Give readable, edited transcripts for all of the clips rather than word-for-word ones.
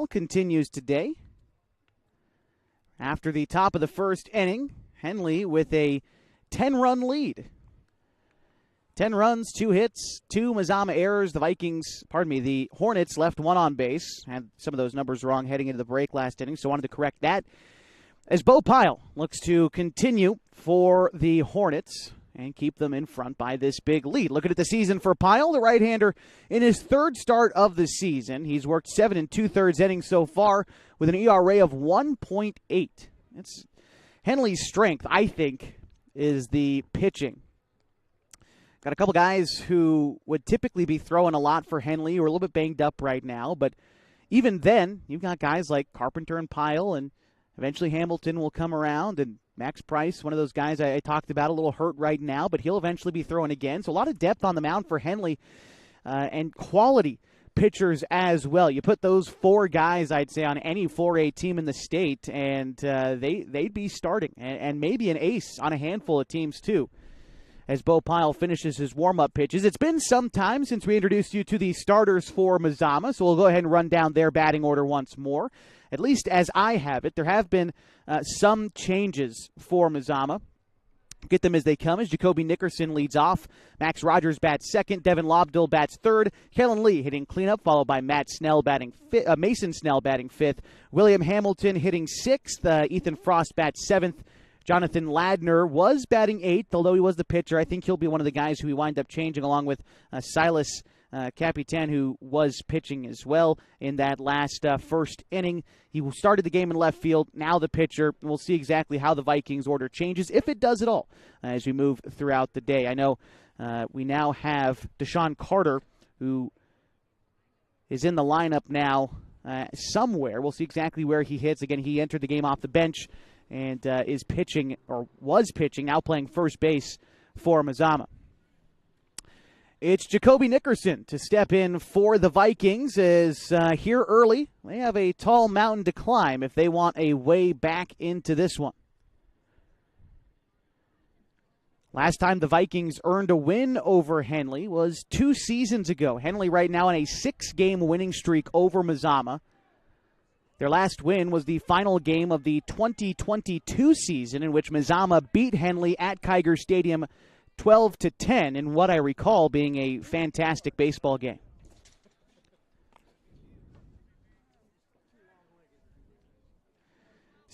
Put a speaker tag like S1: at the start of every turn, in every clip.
S1: Continues today. After the top of the first inning, Henley with a 10-run lead. 10 runs, 2 hits, 2 Mazama errors. The Hornets left one on base. Had some of those numbers wrong heading into the break last inning, so wanted to correct that. As Bo Pyle looks to continue for the Hornets and keep them in front by this big lead. Looking at the season for Pyle, the right-hander in his third start of the season. He's worked 7 2/3 innings so far with an ERA of 1.8. It's Henley's strength, I think, is the pitching. Got a couple guys who would typically be throwing a lot for Henley who are a little bit banged up right now, but even then, you've got guys like Carpenter and Pyle, and eventually Hamilton will come around, and Max Price, one of those guys I talked about, a little hurt right now, but he'll eventually be throwing again. So a lot of depth on the mound for Henley and quality pitchers as well. You put those 4 guys, I'd say, on any 4A team in the state, and they'd be starting, and maybe an ace on a handful of teams too, as Bo Pyle finishes his warm-up pitches. It's been some time since we introduced you to the starters for Mazama, so we'll go ahead and run down their batting order once more. At least as I have it, there have been some changes for Mazama. Get them as they come, as Jacoby Nickerson leads off. Max Rogers bats second. Devin Lobdell bats third. Kellen Lee hitting cleanup, followed by Mason Snell batting fifth. William Hamilton hitting sixth. Ethan Frost bats seventh. Jonathan Ladner was batting eighth, although he was the pitcher. I think he'll be one of the guys who we wind up changing, along with Silas Capitan, who was pitching as well in that last first inning. He started the game in left field, now the pitcher. We'll see exactly how the Vikings order changes, if it does at all, as we move throughout the day. I know we now have Deshaun Carter, who is in the lineup now somewhere. We'll see exactly where he hits. Again, he entered the game off the bench and is pitching, or was pitching, now playing first base for Mazama. It's Jacoby Nickerson to step in for the Vikings, as here early, they have a tall mountain to climb if they want a way back into this one. Last time the Vikings earned a win over Henley was 2 seasons ago. Henley right now on a 6-game winning streak over Mazama. Their last win was the final game of the 2022 season, in which Mazama beat Henley at Kiger Stadium 12-10 in what I recall being a fantastic baseball game.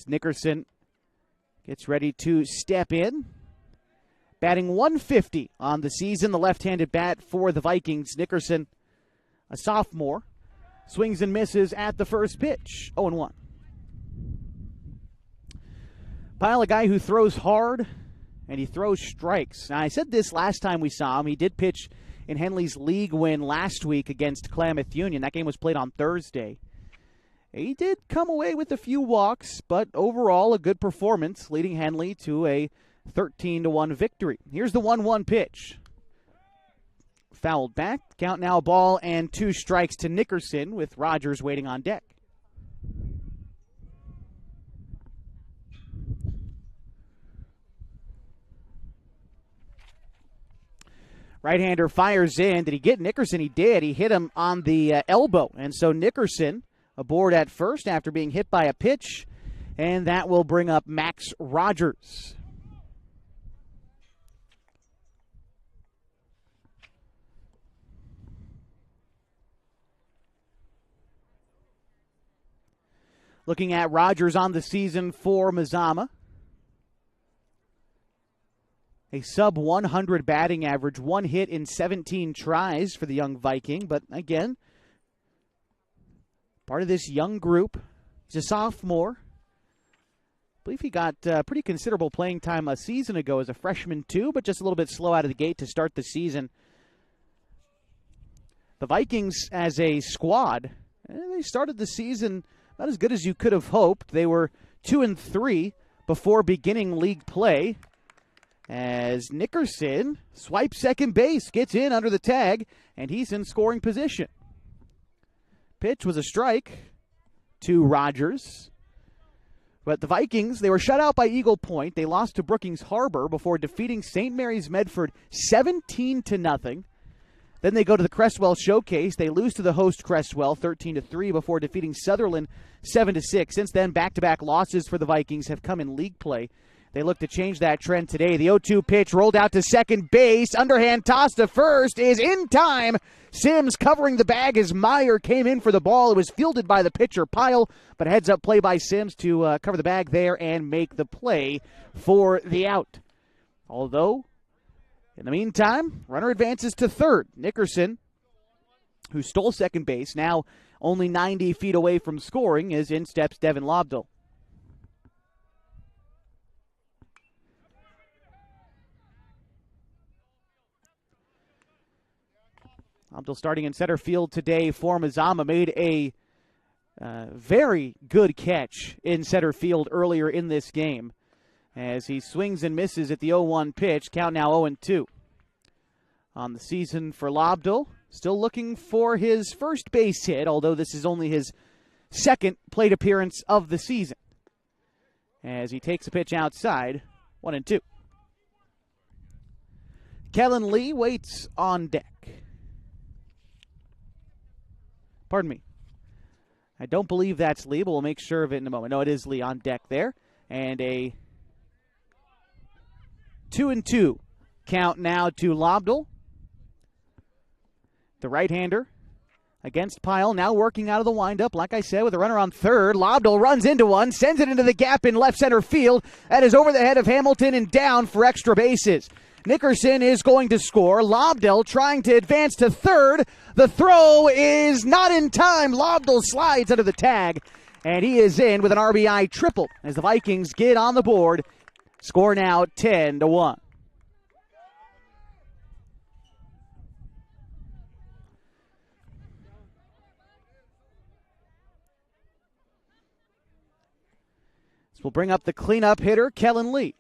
S1: Nickerson gets ready to step in. Batting 150 on the season, the left-handed bat for the Vikings. Nickerson, a sophomore, swings and misses at the first pitch. 0-1. Pyle, a guy who throws hard, and he throws strikes. Now, I said this last time we saw him. He did pitch in Henley's league win last week against Klamath Union. That game was played on Thursday. He did come away with a few walks, but overall a good performance, leading Henley to a 13-1 victory. Here's the 1-1 pitch. Fouled back. Count now, ball and 2 strikes to Nickerson, with Rogers waiting on deck. Right-hander fires in. Did he get Nickerson? He did. He hit him on the elbow. And so Nickerson aboard at first after being hit by a pitch. And that will bring up Max Rogers. Looking at Rogers on the season for Mazama. A sub-100 batting average, 1 hit in 17 tries for the young Viking. But again, part of this young group. He's a sophomore. I believe he got pretty considerable playing time a season ago as a freshman too, but just a little bit slow out of the gate to start the season. The Vikings as a squad, they started the season not as good as you could have hoped. They were 2-3 before beginning league play, as Nickerson swipes second base, gets in under the tag, and he's in scoring position. Pitch was a strike to Rogers. But the Vikings, they were shut out by Eagle Point. They lost to Brookings Harbor before defeating St. Mary's Medford 17-0. Then they go to the Crestwell Showcase. They lose to the host Crestwell 13-3 before defeating Sutherland 7-6. Since then, back-to-back losses for the Vikings have come in league play. They look to change that trend today. The 0-2 pitch rolled out to second base. Underhand toss to first is in time. Sims covering the bag as Meyer came in for the ball. It was fielded by the pitcher Pyle, but a heads-up play by Sims to cover the bag there and make the play for the out. Although, in the meantime, runner advances to third. Nickerson, who stole second base, now only 90 feet away from scoring, as in steps Devin Lobdell. Lobdell starting in center field today for Mazama made a very good catch in center field earlier in this game as he swings and misses at the 0-1 pitch. Count now 0-2 on the season for Lobdell. Still looking for his first base hit, although this is only his second plate appearance of the season. As he takes a pitch outside, 1-2. Kellen Lee waits on deck. Pardon me. I don't believe that's Lee, but we'll make sure of it in a moment. No, it is Lee on deck there. And a 2-2 count now to Lobdell. The right-hander against Pyle, now working out of the windup. Like I said, with a runner on third, Lobdell runs into one, sends it into the gap in left center field. That is over the head of Hamilton and down for extra bases. Nickerson is going to score. Lobdell trying to advance to third. The throw is not in time. Lobdell slides under the tag, and he is in with an RBI triple as the Vikings get on the board. Score now 10-1. This will bring up the cleanup hitter, Kellen Lee.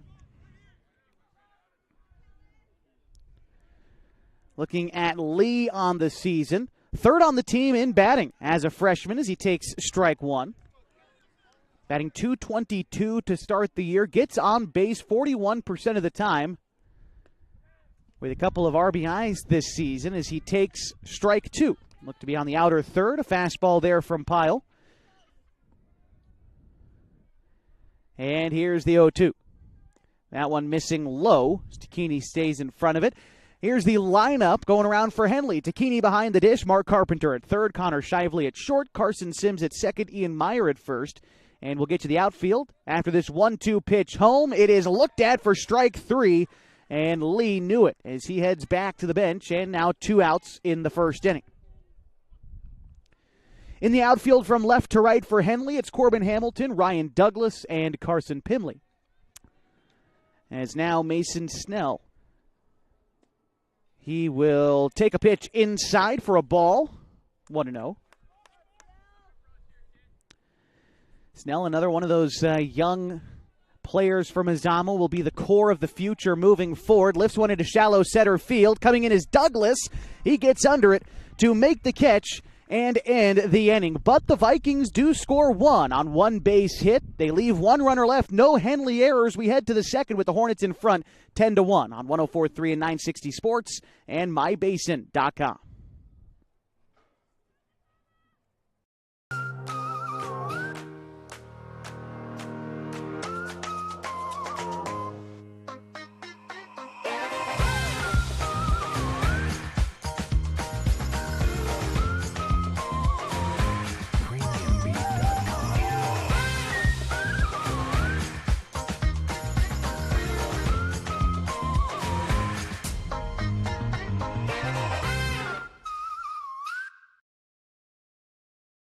S1: Looking at Lee on the season, third on the team in batting as a freshman as he takes strike one. Batting .222 to start the year, gets on base 41% of the time with a couple of RBIs this season as he takes strike two. Look to be on the outer third, a fastball there from Pyle. And here's the 0-2. That one missing low. Stachini stays in front of it. Here's the lineup going around for Henley. Tacchini behind the dish. Mark Carpenter at third. Connor Shively at short. Carson Sims at second. Ian Meyer at first. And we'll get to the outfield. After this 1-2 pitch home, it is looked at for strike three. And Lee knew it as he heads back to the bench. And now 2 outs in the first inning. In the outfield from left to right for Henley, it's Corbin Hamilton, Ryan Douglas, and Carson Pimley. As now Mason Snell. He will take a pitch inside for a ball. 1-0. Snell, another one of those young players from Mazama, will be the core of the future moving forward. Lifts one into shallow center field. Coming in is Douglas. He gets under it to make the catch and end the inning. But the Vikings do score one on one base hit. They leave one runner left. No Henley errors. We head to the second with the Hornets in front 10-1 on 104.3 and 960 Sports and mybasin.com.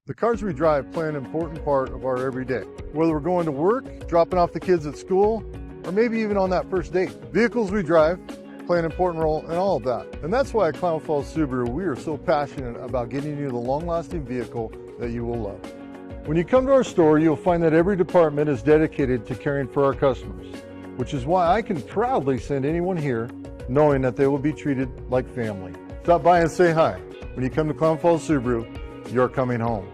S2: The cars we drive play an important part of our everyday. Whether we're going to work, dropping off the kids at school, or maybe even on that first date. Vehicles we drive play an important role in all of that. And that's why at Klamath Falls Subaru, we are so passionate about getting you the long-lasting vehicle that you will love. When you come to our store, you'll find that every department is dedicated to caring for our customers, which is why I can proudly send anyone here knowing that they will be treated like family. Stop by and say hi. When you come to Klamath Falls Subaru, you're coming home.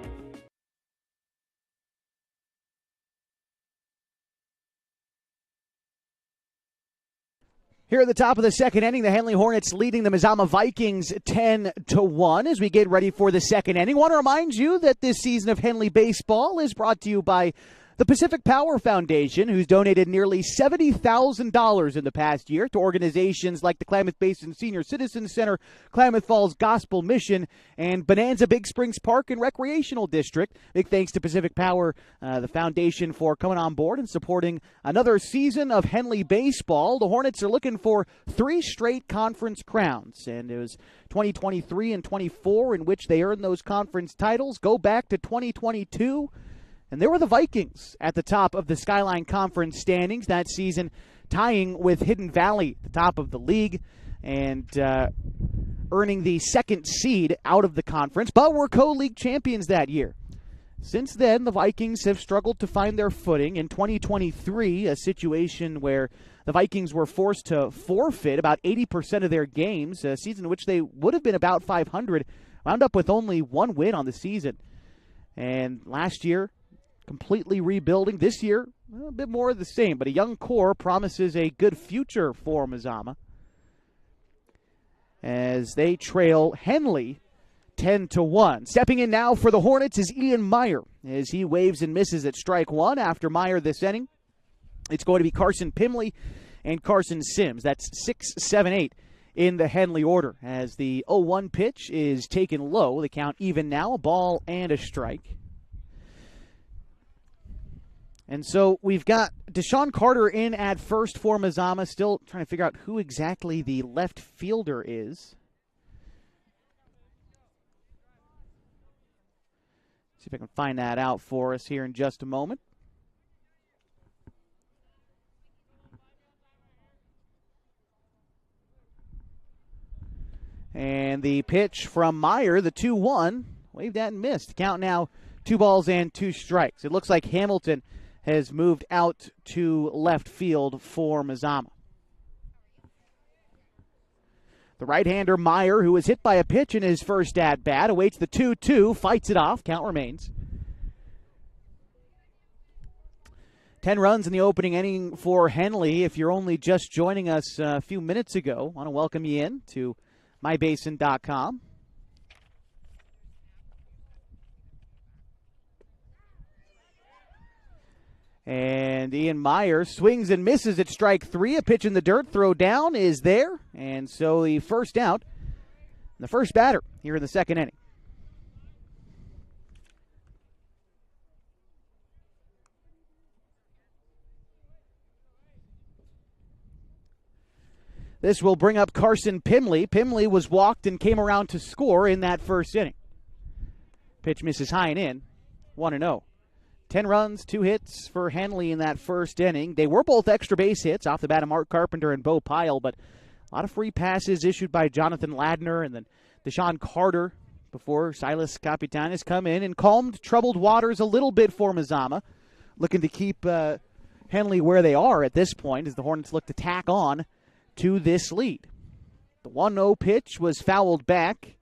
S1: Here at the top of the second inning, the Henley Hornets leading the Mazama Vikings 10-1 as we get ready for the second inning. I want to remind you that this season of Henley baseball is brought to you by the Pacific Power Foundation, who's donated nearly $70,000 in the past year to organizations like the Klamath Basin Senior Citizens Center, Klamath Falls Gospel Mission, and Bonanza Big Springs Park and Recreational District. Big thanks to Pacific Power, the foundation, for coming on board and supporting another season of Henley baseball. The Hornets are looking for 3 straight conference crowns, and it was 2023 and 24 in which they earned those conference titles. Go back to 2022. And there were the Vikings at the top of the Skyline Conference standings that season, tying with Hidden Valley, the top of the league, and earning the 2nd seed out of the conference, but were co-league champions that year. Since then, the Vikings have struggled to find their footing. In 2023, a situation where the Vikings were forced to forfeit about 80% of their games, a season in which they would have been about 500, wound up with only 1 win on the season. And last year, completely rebuilding. This year, a bit more of the same, but a young core promises a good future for Mazama as they trail Henley 10-1. Stepping in now for the Hornets is Ian Meyer as he waves and misses at strike 1. After Meyer this inning, it's going to be Carson Pimley and Carson Sims. That's 6, 7, 8 in the Henley order as the 0-1 pitch is taken low. The count even now, a ball and a strike. And so we've got Deshaun Carter in at first for Mazama, still trying to figure out who exactly the left fielder is. See if I can find that out for us here in just a moment. And the pitch from Meyer, the 2-1, waved at and missed. Count now 2 balls and 2 strikes. It looks like Hamilton has moved out to left field for Mazama. The right-hander Meyer, who was hit by a pitch in his first at-bat, awaits the 2-2, fights it off, count remains. 10 runs in the opening inning for Henley. If you're only just joining us a few minutes ago, I want to welcome you in to mybasin.com. And Ian Meyer swings and misses at strike 3. A pitch in the dirt, throw down is there. And so the first out, the first batter here in the second inning. This will bring up Carson Pimley. Pimley was walked and came around to score in that first inning. Pitch misses high and in, 1-0. 10 runs, 2 hits for Henley in that first inning. They were both extra base hits off the bat of Mark Carpenter and Bo Pyle, but a lot of free passes issued by Jonathan Ladner and then Deshaun Carter before Silas Capitan has come in and calmed troubled waters a little bit for Mazama, looking to keep Henley where they are at this point as the Hornets look to tack on to this lead. The 1-0 pitch was fouled back.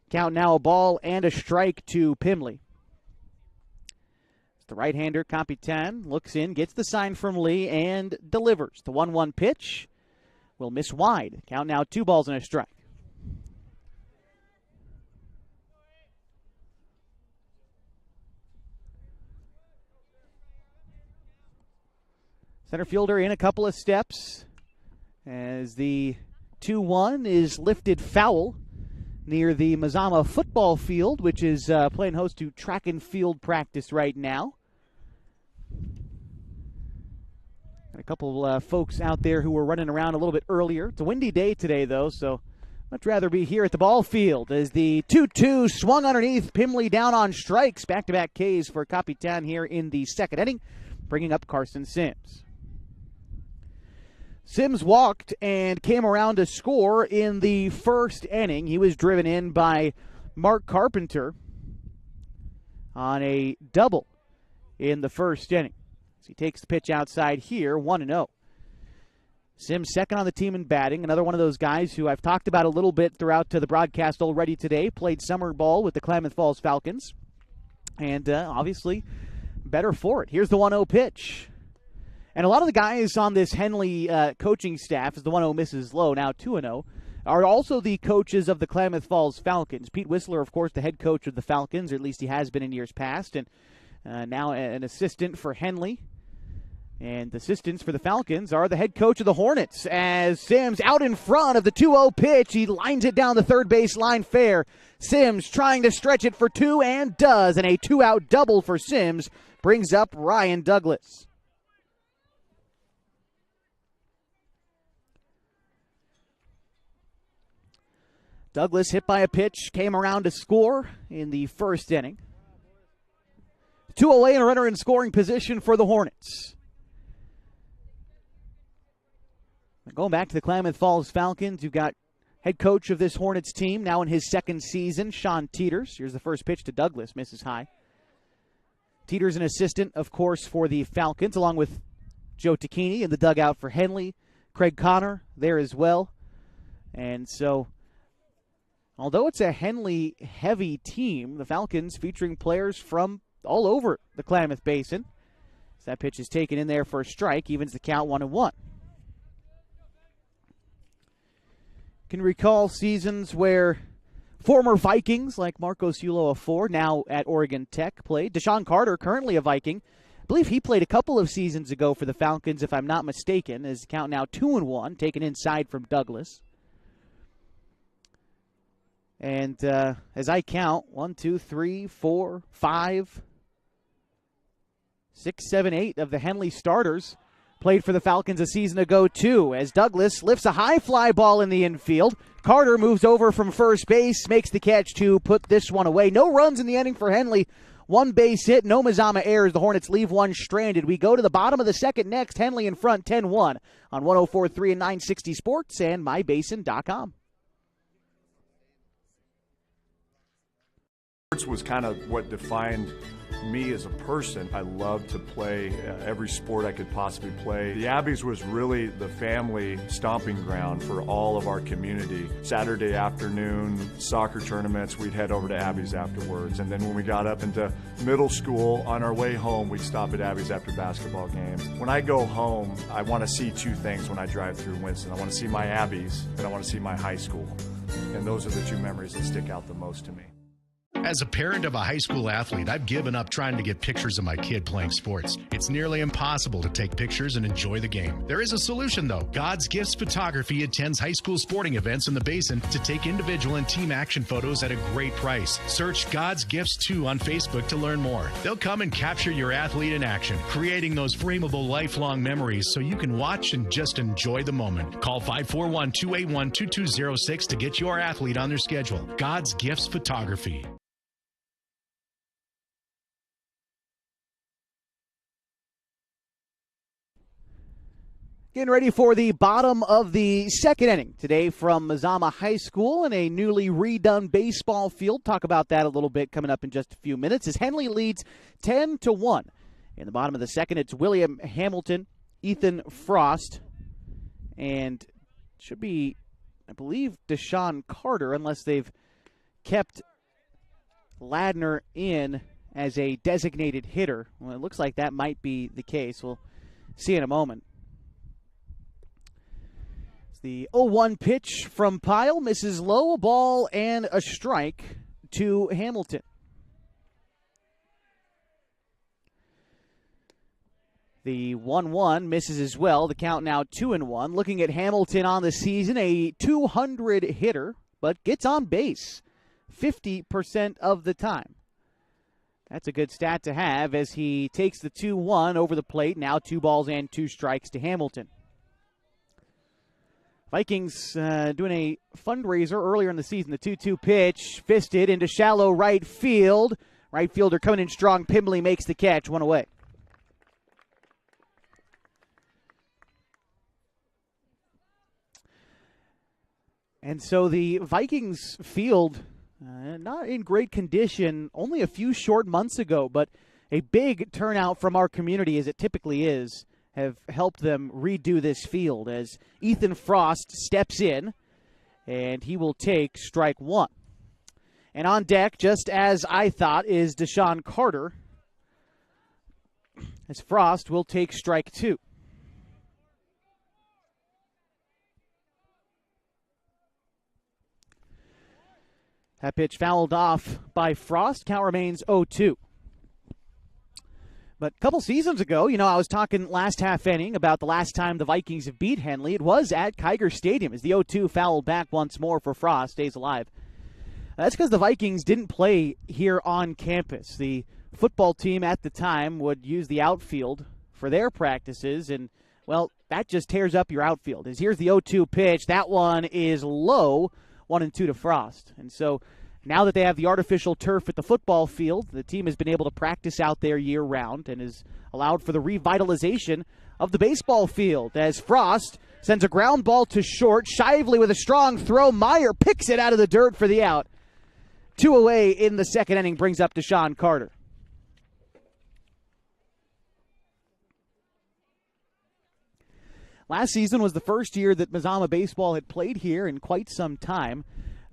S1: Count now a ball and a strike to Pimley. The right-hander, Capitan, looks in, gets the sign from Lee, and delivers. The 1-1 pitch will miss wide. Count now 2 balls and a strike. Center fielder in a couple of steps as the 2-1 is lifted foul near the Mazama football field, which is playing host to track and field practice right now. And a couple folks out there who were running around a little bit earlier. It's a windy day today, though, so much rather be here at the ball field as the 2-2 swung underneath. Pimley down on strikes. Back-to-back Ks for Capitan here in the second inning, bringing up Carson Sims. Sims walked and came around to score in the first inning. He was driven in by Mark Carpenter on a double in the first inning. So he takes the pitch outside here, 1-0. Sims second on the team in batting. Another one of those guys who I've talked about a little bit throughout the broadcast already today. Played summer ball with the Klamath Falls Falcons. And obviously better for it. Here's the 1-0 pitch. And a lot of the guys on this Henley coaching staff, as the 1-0 misses low, now 2-0, are also the coaches of the Klamath Falls Falcons. Pete Whistler, of course, the head coach of the Falcons, or at least he has been in years past, and now an assistant for Henley. And the assistants for the Falcons are the head coach of the Hornets. As Sims out in front of the 2-0 pitch, he lines it down the third base line fair. Sims trying to stretch it for two and does, and a 2-out double for Sims brings up Ryan Douglas. Douglas hit by a pitch, came around to score in the first inning. 2 away and a runner in scoring position for the Hornets. Going back to the Klamath Falls Falcons, you've got head coach of this Hornets team, now in his second season, Sean Teeters. Here's the first pitch to Douglas, misses high. Teeters an assistant, of course, for the Falcons, along with Joe Tacchini in the dugout for Henley. Craig Connor there as well. And so, although it's a Henley-heavy team, the Falcons featuring players from all over the Klamath Basin. As that pitch is taken in there for a strike, evens the count 1-1. Can recall seasons where former Vikings like Marcos Uloa-4, now at Oregon Tech, played. Deshaun Carter, currently a Viking. I believe he played a couple of seasons ago for the Falcons, if I'm not mistaken. As the count now 2-1, taken inside from Douglas. And as I count, 1, 2, 3, 4, 5, 6, 7, 8 of the Henley starters played for the Falcons a season ago, too, as Douglas lifts a high fly ball in the infield. Carter moves over from first base, makes the catch to put this one away. No runs in the inning for Henley. One base hit, no Mazama errors. The Hornets leave one stranded. We go to the bottom of the second next. Henley in front, 10-1 on 104.3 and 960 Sports and MyBasin.com.
S3: Sports was kind of what defined me as a person. I loved to play every sport I could possibly play. The Abbeys was really the family stomping ground for all of our community. Saturday afternoon soccer tournaments, we'd head over to Abbeys afterwards. And then when we got up into middle school, on our way home, we'd stop at Abbeys after basketball games. When I go home, I want to see two things when I drive through Winston. I want to see my Abbeys and I want to see my high school. And those are the two memories that stick out the most to me.
S4: As a parent of a high school athlete, I've given up trying to get pictures of my kid playing sports. It's nearly impossible to take pictures and enjoy the game. There is a solution, though. God's Gifts Photography attends high school sporting events in the Basin to take individual and team action photos at a great price. Search God's Gifts 2 on Facebook to learn more. They'll come and capture your athlete in action, creating those frameable lifelong memories so you can watch and just enjoy the moment. Call 541-281-2206 to get your athlete on their schedule. God's Gifts Photography.
S1: Getting ready for the bottom of the second inning today from Mazama High School in a newly redone baseball field. Talk about that a little bit coming up in just a few minutes as Henley leads 10-1. In the bottom of the second, it's William Hamilton, Ethan Frost, and should be, I believe, Deshaun Carter, unless they've kept Ladner in as a designated hitter. Well, it looks like that might be the case. We'll see in a moment. The 0-1 pitch from Pyle misses low, a ball and a strike to Hamilton. The 1-1 misses as well. The count now 2-1. Looking at Hamilton on the season, a 200 hitter, but gets on base 50% of the time. That's a good stat to have as he takes the 2-1 over the plate. Now 2 balls and 2 strikes to Hamilton. Vikings doing a fundraiser earlier in the season. The 2-2 pitch, fisted into shallow right field. Right fielder coming in strong. Pimbley makes the catch, 1 away. And so the Vikings field, not in great condition, only a few short months ago, but a big turnout from our community, as it typically is, have helped them redo this field as Ethan Frost steps in, and he will take strike 1. And on deck, just as I thought, is Deshaun Carter, as Frost will take strike 2. That pitch fouled off by Frost. Count remains 0-2. But a couple seasons ago, I was talking last half inning about the last time the Vikings have beat Henley. It was at Kiger Stadium as the 0-2 fouled back once more for Frost. Stays alive. That's because the Vikings didn't play here on campus. The football team at the time would use the outfield for their practices, and, well, that just tears up your outfield. As here's the 0-2 pitch. That one is low, 1-2 to Frost. And so now that they have the artificial turf at the football field, the team has been able to practice out there year-round and has allowed for the revitalization of the baseball field. As Frost sends a ground ball to short, Shively with a strong throw. Meyer picks it out of the dirt for the out. 2 away in the second inning brings up Deshaun Carter. Last season was the first year that Mazama baseball had played here in quite some time.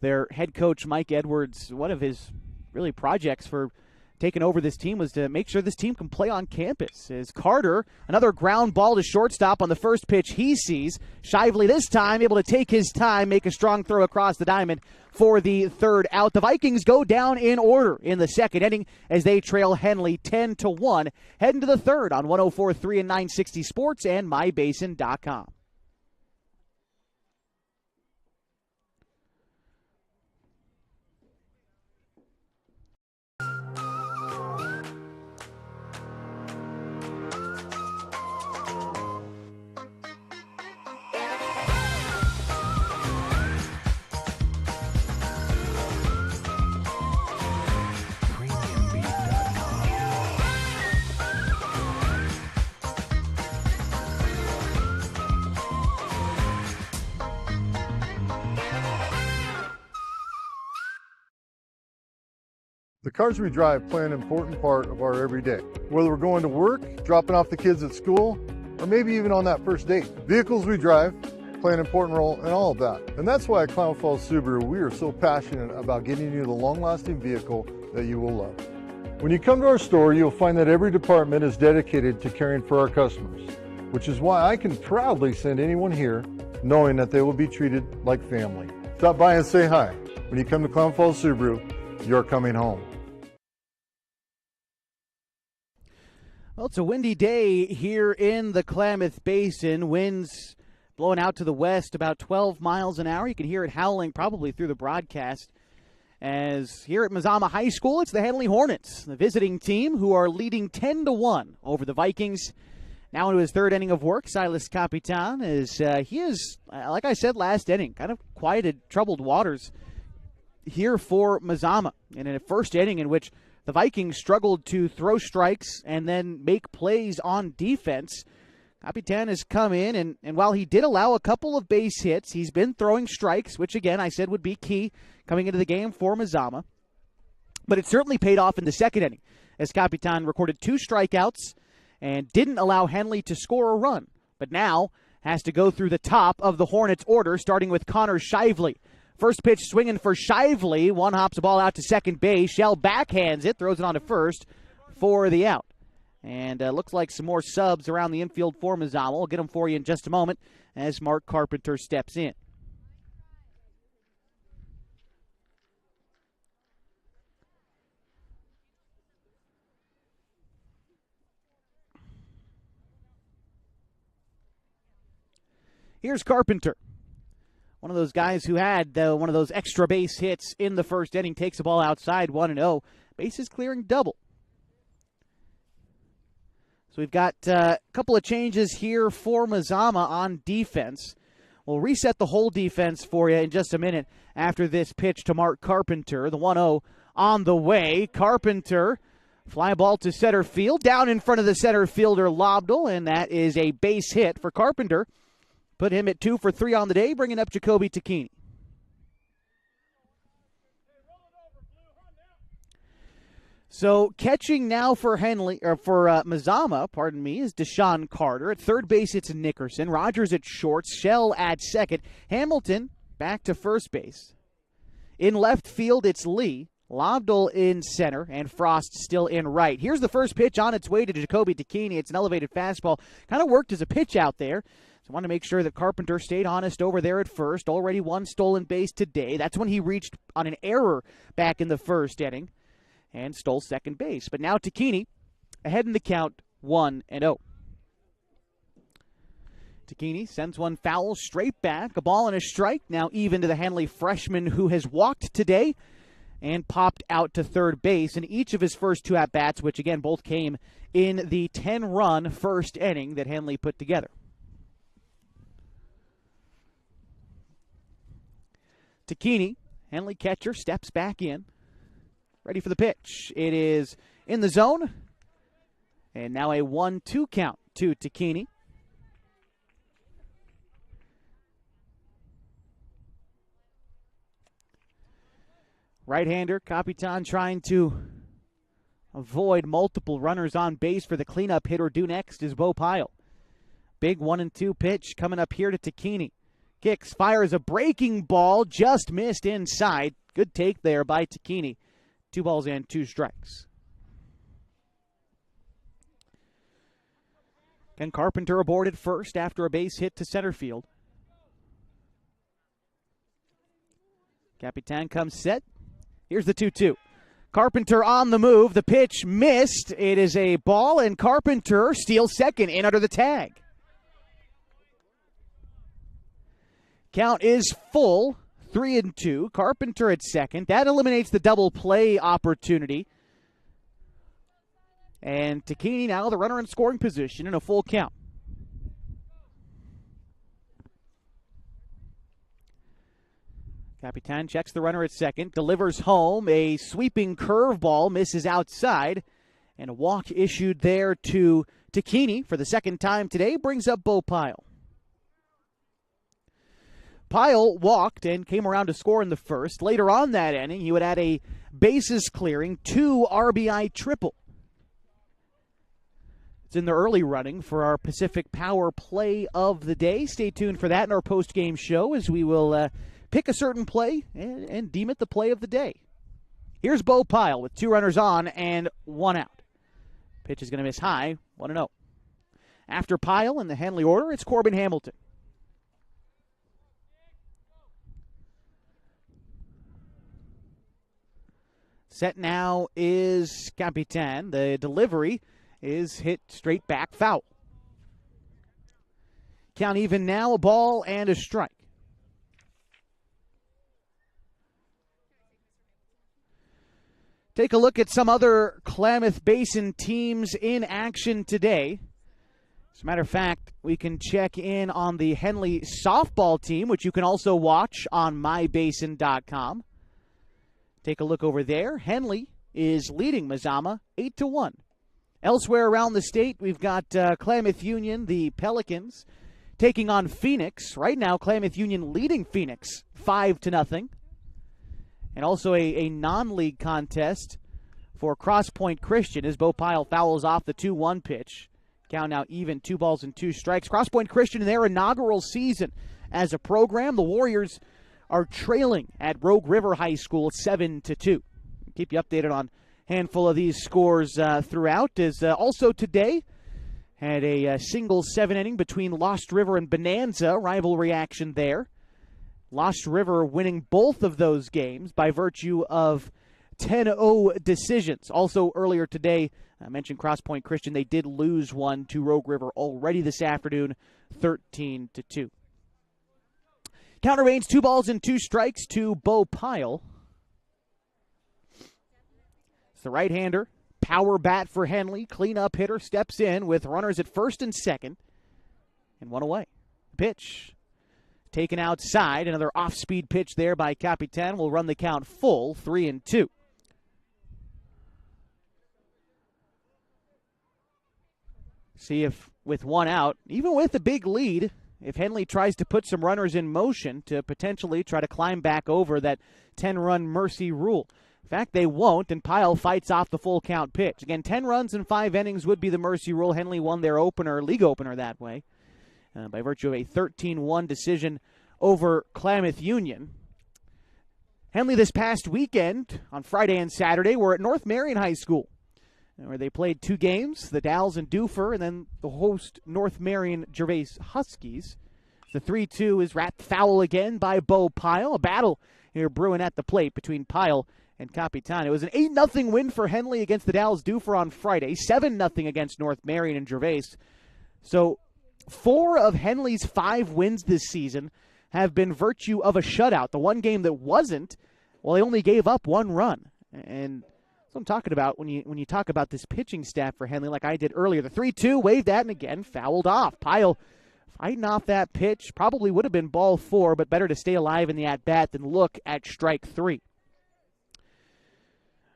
S1: Their head coach, Mike Edwards, one of his really projects for taking over this team was to make sure this team can play on campus. As Carter, another ground ball to shortstop on the first pitch he sees. Shively this time able to take his time, make a strong throw across the diamond for the third out. The Vikings go down in order in the second inning as they trail Henley 10-1, heading to the third on 104.3 and 960 Sports and MyBasin.com.
S2: The cars we drive play an important part of our everyday. Whether we're going to work, dropping off the kids at school, or maybe even on that first date. Vehicles we drive play an important role in all of that. And that's why at Clown Falls Subaru, we are so passionate about getting you the long-lasting vehicle that you will love. When you come to our store, you'll find that every department is dedicated to caring for our customers, which is why I can proudly send anyone here knowing that they will be treated like family. Stop by and say hi. When you come to Clown Falls Subaru, you're coming home.
S1: Well, it's a windy day here in the Klamath Basin. Winds blowing out to the west about 12 miles an hour. You can hear it howling probably through the broadcast. As here at Mazama High School, it's the Henley Hornets, the visiting team, who are leading 10-1 over the Vikings. Now into his third inning of work, Silas Capitan, as he is, like I said last inning, kind of quieted troubled waters here for Mazama. And in a first inning in which the Vikings struggled to throw strikes and then make plays on defense, Capitan has come in, and while he did allow a couple of base hits, he's been throwing strikes, which, again, I said would be key coming into the game for Mazama. But it certainly paid off in the second inning, as Capitan recorded 2 strikeouts and didn't allow Henley to score a run, but now has to go through the top of the Hornets' order, starting with Connor Shively. First pitch swinging for Shively. One hops the ball out to second base. Shell backhands it, throws it on to first for the out. And looks like some more subs around the infield for Mazama. We'll get them for you in just a moment as Mark Carpenter steps in. Here's Carpenter. One of those guys who had one of those extra base hits in the first inning, takes the ball outside 1-0. Bases clearing double. So we've got a couple of changes here for Mazama on defense. We'll reset the whole defense for you in just a minute after this pitch to Mark Carpenter. The 1-0 on the way. Carpenter, fly ball to center field, down in front of the center fielder Lobdell, and that is a base hit for Carpenter. Put him at 2 for 3 on the day, bringing up Jacoby Tacchini. So catching now for Mazama, is Deshaun Carter. At third base, it's Nickerson. Rogers at short. Shell at second. Hamilton back to first base. In left field, it's Lee. Lobdell in center, and Frost still in right. Here's the first pitch on its way to Jacoby Takini. It's an elevated fastball. Kind of worked as a pitch out there. So I want to make sure that Carpenter stayed honest over there at first. Already one stolen base today. That's when he reached on an error back in the first inning and stole second base. But now Takini ahead in the count, 1-0. Takini sends one foul straight back. A ball and a strike. Now even to the Henley freshman who has walked today and popped out to third base in each of his first two at-bats, which again both came in the 10-run first inning that Henley put together. Takini, Henley catcher, steps back in. Ready for the pitch. It is in the zone. And now a 1-2 count to Takini. Right-hander, Capitan trying to avoid multiple runners on base for the cleanup hitter. Due next is Bo Pyle. Big 1-2 pitch coming up here to Takini. Kicks, fires a breaking ball, just missed inside. Good take there by Takini. 2 balls and 2 strikes. Ken Carpenter aboard at first after a base hit to center field. Capitan comes set. Here's the 2-2. Carpenter on the move. The pitch missed. It is a ball, and Carpenter steals second in under the tag. Count is full, 3-2. Carpenter at second. That eliminates the double play opportunity. And Takini now the runner in scoring position in a full count. Capitan checks the runner at second, delivers home. A sweeping curveball misses outside. And a walk issued there to Takini for the second time today brings up Bo Pyle. Pyle walked and came around to score in the first. Later on that inning, he would add a bases clearing 2 RBI triple. It's in the early running for our Pacific Power play of the day. Stay tuned for that in our post-game show as we will pick a certain play and deem it the play of the day. Here's Bo Pyle with 2 runners on and 1 out. Pitch is going to miss high, 1-0. After Pyle in the Henley order, it's Corbin Hamilton. Set now is Capitan. The delivery is hit straight back foul. Count even now, a ball and a strike. Take a look at some other Klamath Basin teams in action today. As a matter of fact, we can check in on the Henley softball team, which you can also watch on mybasin.com. Take a look over there. Henley is leading Mazama 8-1. Elsewhere around the state, we've got Klamath Union, the Pelicans, taking on Phoenix. Right now, Klamath Union leading Phoenix 5-0. And also a non-league contest for Cross Point Christian as Bo Pyle fouls off the 2-1 pitch. Count now even, 2 balls and 2 strikes. Cross Point Christian in their inaugural season as a program. The Warriors are trailing at Rogue River High School 7-2. Keep you updated on a handful of these scores throughout. As also today had a single 7-inning between Lost River and Bonanza. Rivalry action there. Lost River winning both of those games by virtue of 10-0 decisions. Also earlier today, I mentioned Cross Point Christian. They did lose one to Rogue River already this afternoon, 13-2. Count remains 2 balls and 2 strikes to Bo Pyle. It's the right-hander. Power bat for Henley. Cleanup hitter steps in with runners at first and second. And 1 away. Pitch taken outside. Another off-speed pitch there by Capitan will run the count full, 3-2. See if with 1 out, even with a big lead, if Henley tries to put some runners in motion to potentially try to climb back over that 10-run mercy rule. In fact, they won't, and Pyle fights off the full count pitch. Again, 10 runs in 5 innings would be the mercy rule. Henley won their league opener that way by virtue of a 13-1 decision over Klamath Union. Henley this past weekend, on Friday and Saturday, were at North Marion High School, where they played 2 games, the Dalles and Dufur, and then the host North Marion Gervais Huskies. The 3-2 is wrapped foul again by Bo Pyle. A battle here brewing at the plate between Pyle and Capitan. It was an 8-0 win for Henley against the Dalles Dufur on Friday, 7-0 against North Marion and Gervais. So 4 of Henley's 5 wins this season have been virtue of a shutout. The one game that wasn't, well, they only gave up 1 run. And that's what I'm talking about when you talk about this pitching staff for Henley, like I did earlier. The 3-2 waved at and again fouled off. Pyle fighting off that pitch. Probably would have been ball 4, but better to stay alive in the at-bat than look at strike 3.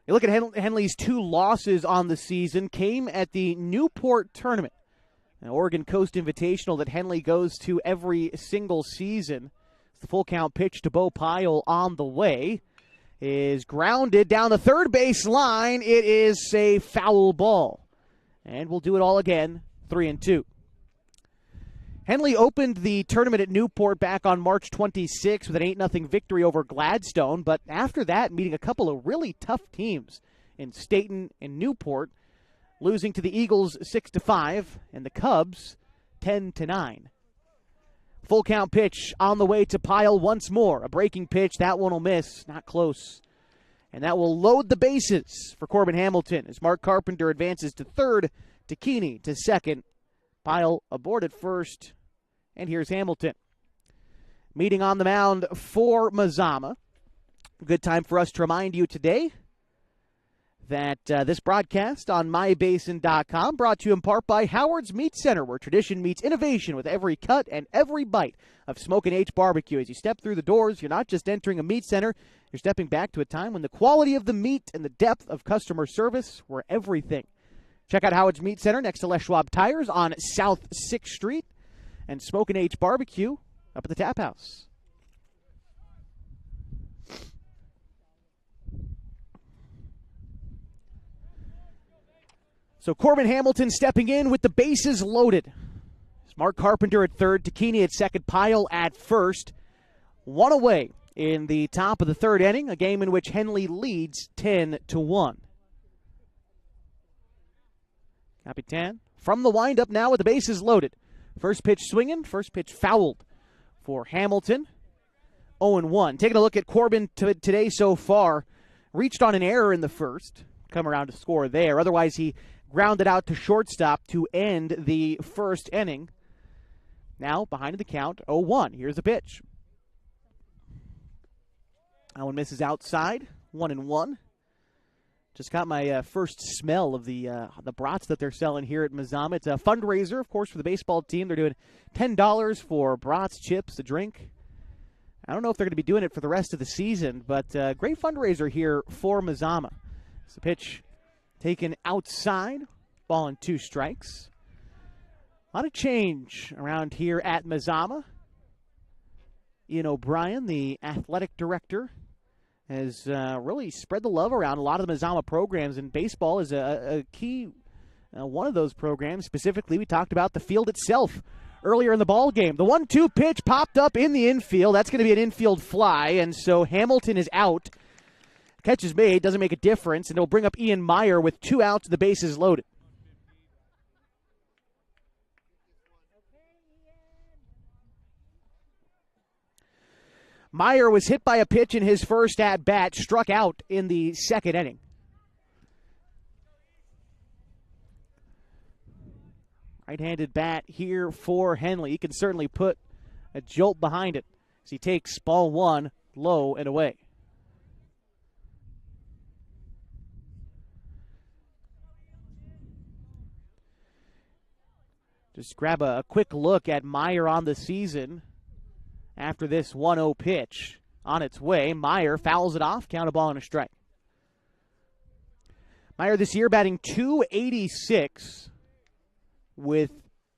S1: You look at Henley's 2 losses on the season came at the Newport tournament, an Oregon Coast Invitational that Henley goes to every single season. It's the full count pitch to Bo Pyle on the way. Is grounded down the third base line. It is a foul ball. And we'll do it all again, 3-2. Henley opened the tournament at Newport back on March 26 with an 8-0 victory over Gladstone, but after that, meeting a couple of really tough teams in Staten and Newport, losing to the Eagles 6-5 and the Cubs 10-9. Full count pitch on the way to Pyle once more. A breaking pitch. That one will miss. Not close. And that will load the bases for Corbin Hamilton as Mark Carpenter advances to third, to Keeney to second. Pyle aboard at first. And here's Hamilton. Meeting on the mound for Mazama. Good time for us to remind you today that this broadcast on mybasin.com brought to you in part by Howard's Meat Center, where tradition meets innovation with every cut and every bite of Smokin' H barbecue. As you step through the doors, you're not just entering a meat center, you're stepping back to a time when the quality of the meat and the depth of customer service were everything. Check out Howard's Meat Center next to Les Schwab Tires on South 6th Street, and Smokin' H Barbecue up at the Tap House. So Corbin Hamilton stepping in with the bases loaded. Mark Carpenter at third, Takini at second, Pyle at first. 1 away in the top of the 3rd inning, a game in which Henley leads 10-1. Capitan from the windup now with the bases loaded. First pitch swinging, first pitch fouled for Hamilton. 0-1. Taking a look at Corbin today so far. Reached on an error in the first. Come around to score there. Otherwise, he grounded out to shortstop to end the 1st inning. Now, behind the count, 0-1. Here's the pitch. That one misses outside, 1-1. Just got my first smell of the brats that they're selling here at Mazama. It's a fundraiser, of course, for the baseball team. They're doing $10 for brats, chips, a drink. I don't know if they're going to be doing it for the rest of the season, but great fundraiser here for Mazama. It's a pitch taken outside, ball and 2 strikes. A lot of change around here at Mazama. Ian O'Brien, the athletic director, has really spread the love around a lot of the Mazama programs, and baseball is a key one of those programs. Specifically, we talked about the field itself earlier in the ball game. The 1-2 pitch popped up in the infield. That's going to be an infield fly, and so Hamilton is out. Catch is made, doesn't make a difference, and it'll bring up Ian Meyer with 2 outs, the bases loaded. Meyer was hit by a pitch in his first at-bat, struck out in the 2nd inning. Right-handed bat here for Henley. He can certainly put a jolt behind it as he takes ball 1 low and away. Just grab a quick look at Meyer on the season after this 1-0 pitch. On its way, Meyer fouls it off, count a ball and a strike. Meyer this year batting .286 with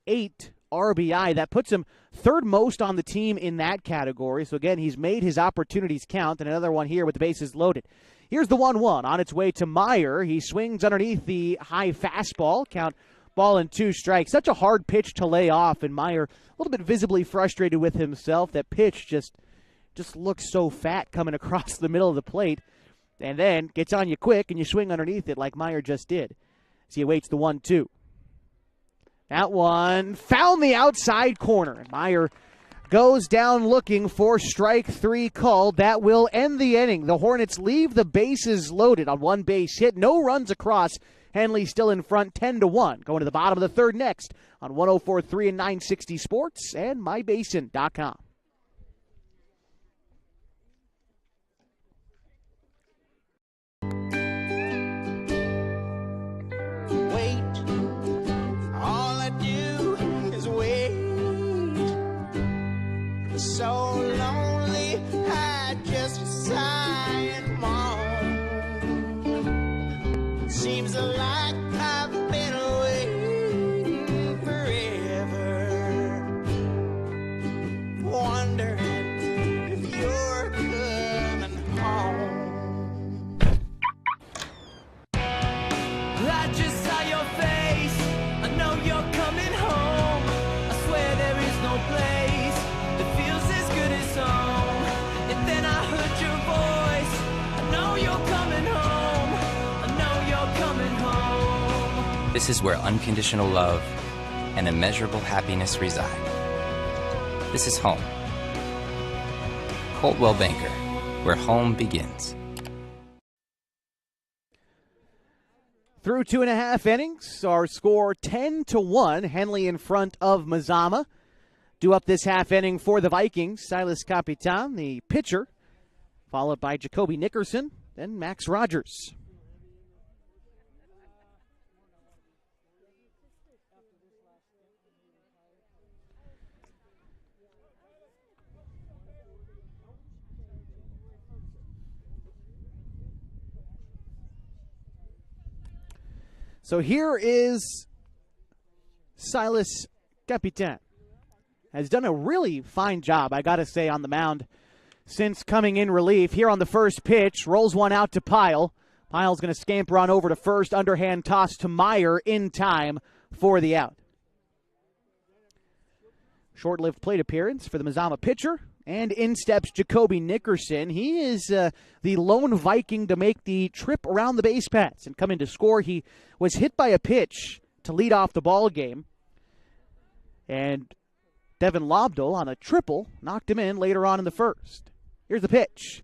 S1: 8 RBI. That puts him 3rd most on the team in that category. So again, he's made his opportunities count, and another one here with the bases loaded. Here's the 1-1 on its way to Meyer. He swings underneath the high fastball, count ball and 2 strikes. Such a hard pitch to lay off, and Meyer a little bit visibly frustrated with himself. That pitch just just looks so fat coming across the middle of the plate, and then gets on you quick, and you swing underneath it like Meyer just did. So he awaits the 1-2. That one found the outside corner, and Meyer goes down looking for strike 3 called. That will end the inning. The Hornets leave the bases loaded on one base hit. No runs across. Henley still in front 10-1. Going to the bottom of the third next on 104.3 and 960 Sports and mybasin.com.
S5: So lonely, I just sigh and moan. Seems like I've been waiting forever, wondering if you're coming home. I just saw your face, I know you're coming home. I swear there is no place home. And then I heard your voice. I know you're coming home. I know you're coming home.
S6: This is where unconditional love and immeasurable happiness reside. This is home. Coldwell Banker, where home begins.
S1: Through 2.5 innings, our score 10-1. Henley in front of Mazama. Due up this half inning for the Vikings, Silas Capitan, the pitcher, followed by Jacoby Nickerson, then Max Rogers. So here is Silas Capitan. Has done a really fine job, I got to say, on the mound since coming in relief. Here on the first pitch, rolls one out to Pyle. Pyle's going to scamper on over to first, underhand toss to Meyer in time for the out. Short-lived plate appearance for the Mazama pitcher, and in steps Jacoby Nickerson. He is the lone Viking to make the trip around the base paths and come in to score. He was hit by a pitch to lead off the ball game, and Devin Lobdell on a triple knocked him in later on in the first. Here's the pitch.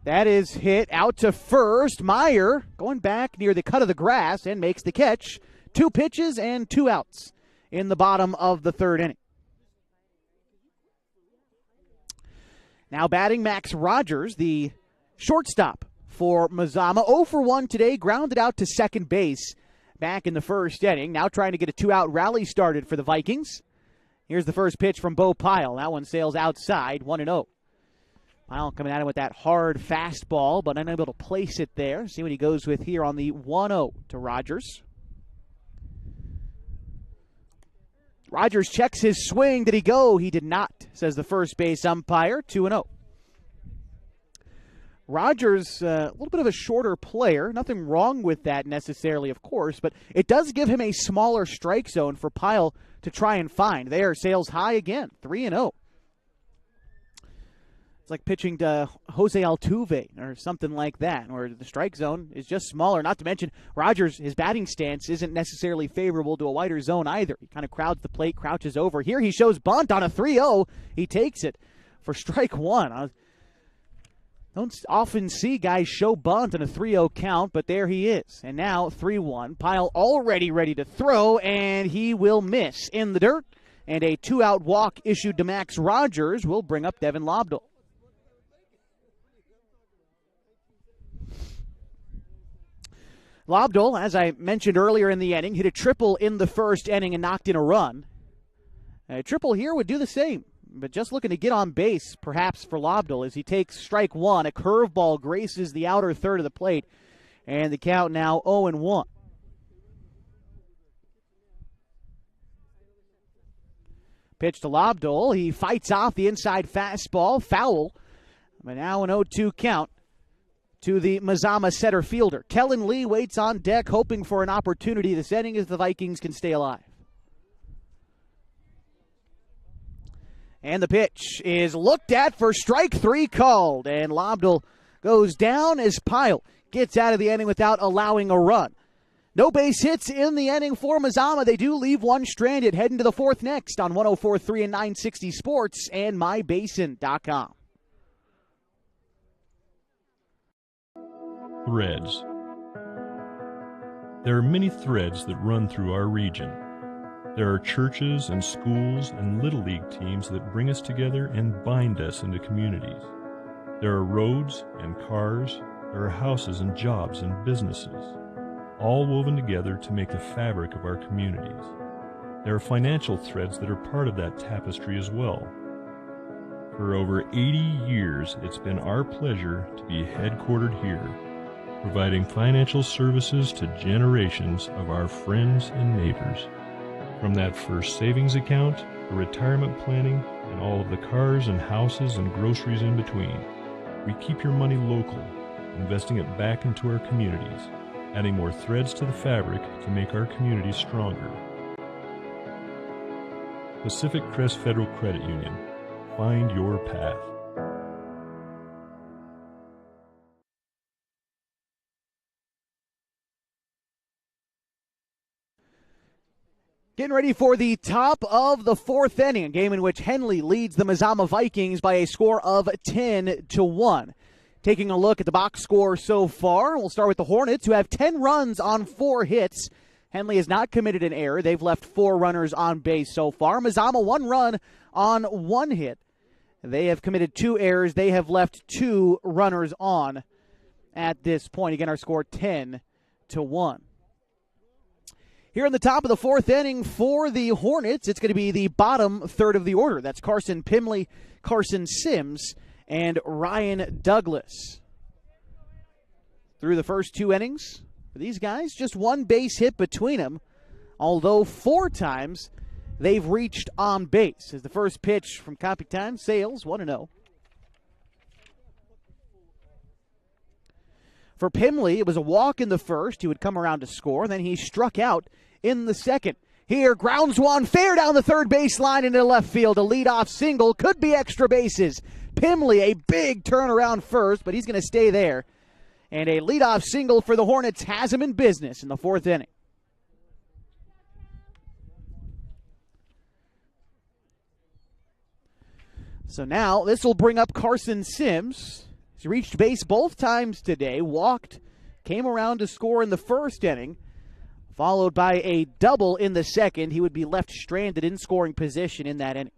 S1: That is hit out to first. Meyer going back near the cut of the grass and makes the catch. 2 pitches and 2 outs in the bottom of the third inning. Now batting Max Rogers, the shortstop for Mazama. 0 for 1 today, grounded out to second base back in the first inning. Now trying to get a 2-out rally started for the Vikings. Here's the first pitch from Bo Pyle. That one sails outside, 1-0. Pyle coming at him with that hard fastball, but unable to place it there. See what he goes with here on the 1-0 to Rogers. Rogers checks his swing. Did he go? He did not, says the first base umpire, 2-0. Rogers, a little bit of a shorter player. Nothing wrong with that necessarily, of course, but it does give him a smaller strike zone for Pyle to try and find. There, sails high again, 3-0. It's like pitching to Jose Altuve or something like that, where the strike zone is just smaller. Not to mention, Rogers, his batting stance isn't necessarily favorable to a wider zone either. He kind of crowds the plate, crouches over. Here he shows bunt on a 3-0. He takes it for strike 1. Don't often see guys show bunt on a 3-0 count, but there he is. And now 3-1. Pyle already ready to throw, and he will miss in the dirt. And a 2-out walk issued to Max Rogers will bring up Devin Lobdell. Lobdell, as I mentioned earlier in the inning, hit a triple in the first inning and knocked in a run. A triple here would do the same. But just looking to get on base, perhaps, for Lobdell as he takes strike 1. A curveball graces the outer third of the plate, and the count now 0-1. Pitch to Lobdell. He fights off the inside fastball. Foul. But now an 0-2 count to the Mazama center fielder. Kellen Lee waits on deck, hoping for an opportunity this inning as the Vikings can stay alive. And the pitch is looked at for strike 3 called. And Lobdell goes down as Pyle gets out of the inning without allowing a run. No base hits in the inning for Mazama. They do leave one stranded. Heading to the 4th next on 104.3 and 960 Sports and MyBasin.com.
S7: Threads. There are many threads that run through our region. There are churches and schools and Little League teams that bring us together and bind us into communities. There are roads and cars. There are houses and jobs and businesses, all woven together to make the fabric of our communities. There are financial threads that are part of that tapestry as well. For over 80 years, it's been our pleasure to be headquartered here, providing financial services to generations of our friends and neighbors. From that first savings account, to retirement planning, and all of the cars and houses and groceries in between, we keep your money local, investing it back into our communities, adding more threads to the fabric to make our communities stronger. Pacific Crest Federal Credit Union. Find your path.
S1: Getting ready for the top of the 4th inning, a game in which Henley leads the Mazama Vikings by a score of 10-1. Taking a look at the box score so far, we'll start with the Hornets, who have 10 runs on 4 hits. Henley has not committed an error. They've left 4 runners on base so far. Mazama 1 run on 1 hit. They have committed 2 errors. They have left 2 runners on at this point. Again, our score 10-1. Here in the top of the 4th inning for the Hornets, it's going to be the bottom third of the order. That's Carson Pimley, Carson Sims, and Ryan Douglas. Through the first 2 innings for these guys, just 1 base hit between them, although 4 times they've reached on base. As the first pitch from Capitan Sales, 1-0. For Pimley, it was a walk in the first. He would come around to score. Then he struck out in the second. Here, grounds one fair down the third baseline into left field. A leadoff single. Could be extra bases. Pimley, a big turnaround first, but he's going to stay there. And a leadoff single for the Hornets has him in business in the 4th inning. So now this will bring up Carson Sims. He's reached base both times today, walked, came around to score in the first inning, followed by a double in the second. He would be left stranded in scoring position in that inning.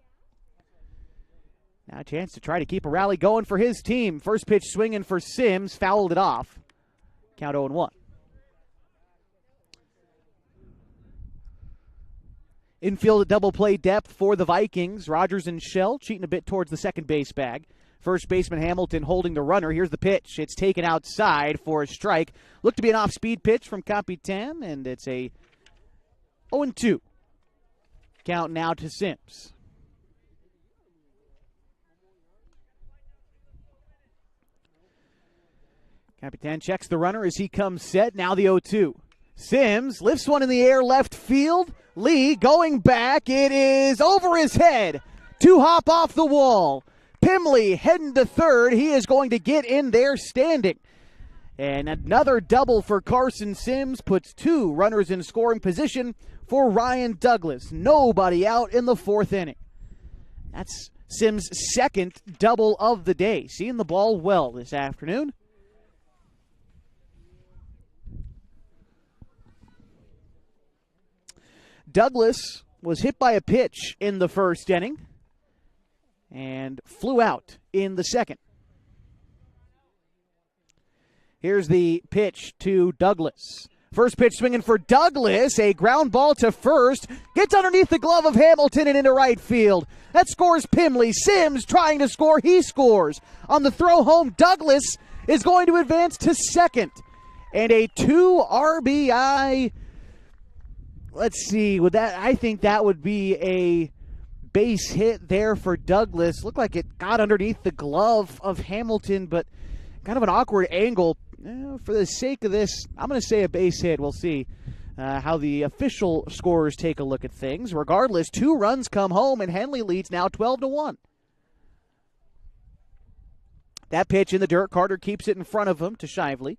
S1: Now a chance to try to keep a rally going for his team. First pitch swinging for Sims, fouled it off. Count 0-1. Infield double play depth for the Vikings. Rogers and Shell cheating a bit towards the second base bag. First baseman Hamilton holding the runner. Here's the pitch. It's taken outside for a strike. Looked to be an off-speed pitch from Capitan, and it's a 0-2. Count now to Sims. Capitan checks the runner as he comes set. Now the 0-2. Sims lifts one in the air left field. Lee going back. It is over his head. 2 hop off the wall. Pimley heading to third. He is going to get in there standing. And another double for Carson Sims puts 2 runners in scoring position for Ryan Douglas. Nobody out in the 4th inning. That's Sims' second double of the day. Seeing the ball well this afternoon. Douglas was hit by a pitch in the first inning and flew out in the second. Here's the pitch to Douglas. First pitch swinging for Douglas. A ground ball to first. Gets underneath the glove of Hamilton and into right field. That scores Pimley. Sims trying to score. He scores. On the throw home, Douglas is going to advance to second. And a 2 RBI. Let's see. I think that would be a base hit there for Douglas. Looked like it got underneath the glove of Hamilton, but kind of an awkward angle. For the sake of this, I'm going to say a base hit. We'll see. how the official scorers take a look at things. Regardless, 2 runs come home, and Henley leads now 12-1. That pitch in the dirt. Carter keeps it in front of him to Shively.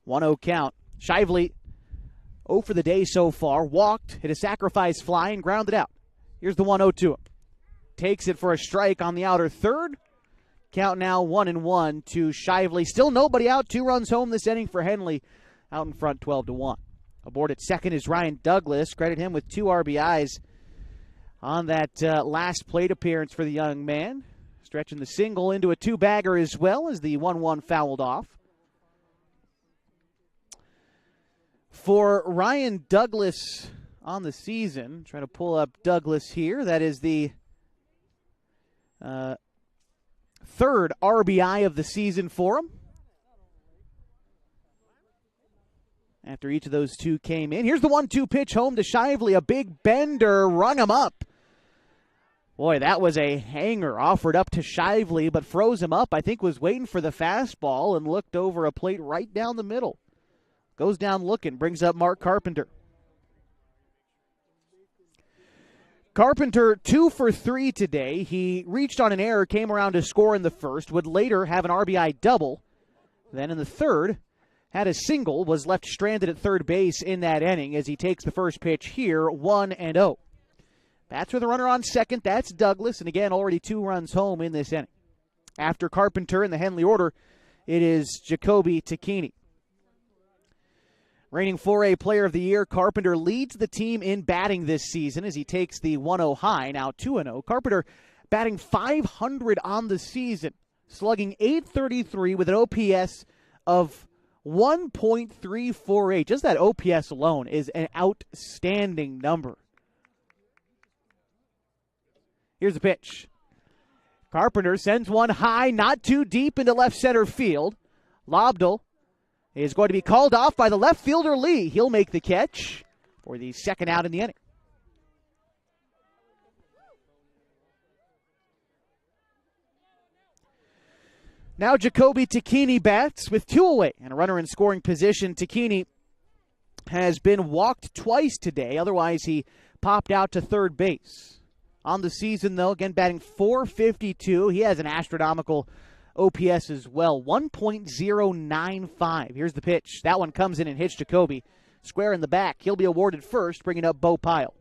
S1: One-0 count. Shively 0 for the day so far. Walked, hit a sacrifice fly, and grounded out. Here's the 1-0 to him. Takes it for a strike on the outer third. Count now 1-1 to Shively. Still nobody out. 2 runs home this inning for Henley. Out in front 12-1. Aboard at second is Ryan Douglas. Credit him with 2 RBIs on that last plate appearance for the young man. Stretching the single into a 2-bagger as well as the 1-1 fouled off. For Ryan Douglas on the season, trying to pull up Douglas here. That is the 3rd RBI of the season for him. After each of those 2 came in. Here's the 1-2 pitch home to Shively. A big bender, rung him up. Boy, that was a hanger offered up to Shively, but froze him up. I think was waiting for the fastball and looked over a plate right down the middle. Goes down looking, brings up Mark Carpenter. Carpenter 2 for 3 today. He reached on an error, came around to score in the first, would later have an RBI double. Then in the third, had a single, was left stranded at third base in that inning as he takes the first pitch here, 1-0. That's with a runner on second. That's Douglas, and again, already 2 runs home in this inning. After Carpenter in the Henley order, it is Jacoby Tacchini. Reigning 4A Player of the Year, Carpenter leads the team in batting this season as he takes the 1-0 high, now 2-0. Carpenter batting .500 on the season, slugging .833 with an OPS of 1.348. Just that OPS alone is an outstanding number. Here's the pitch. Carpenter sends one high, not too deep into left center field. Lobdell is going to be called off by the left fielder Lee. He'll make the catch for the second out in the inning. Now Jacoby Tacchini bats with 2 away and a runner in scoring position. Tacchini has been walked twice today. Otherwise, he popped out to third base. On the season, though, again batting .452. He has an astronomical OPS as well, 1.095. Here's the pitch. That one comes in and hits Jacoby square in the back. He'll be awarded first, bringing up Bo Pyle.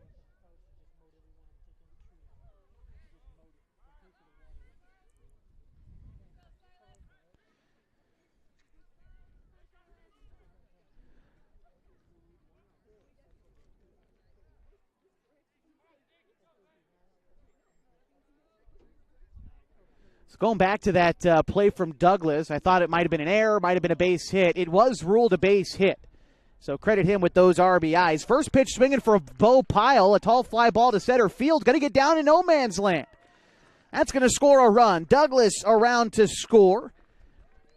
S1: Going back to that play from Douglas, I thought it might have been an error, might have been a base hit. It was ruled a base hit. So credit him with those RBIs. First pitch swinging for Bo Pyle, a tall fly ball to center field. Going to get down in no man's land. That's going to score a run. Douglas around to score.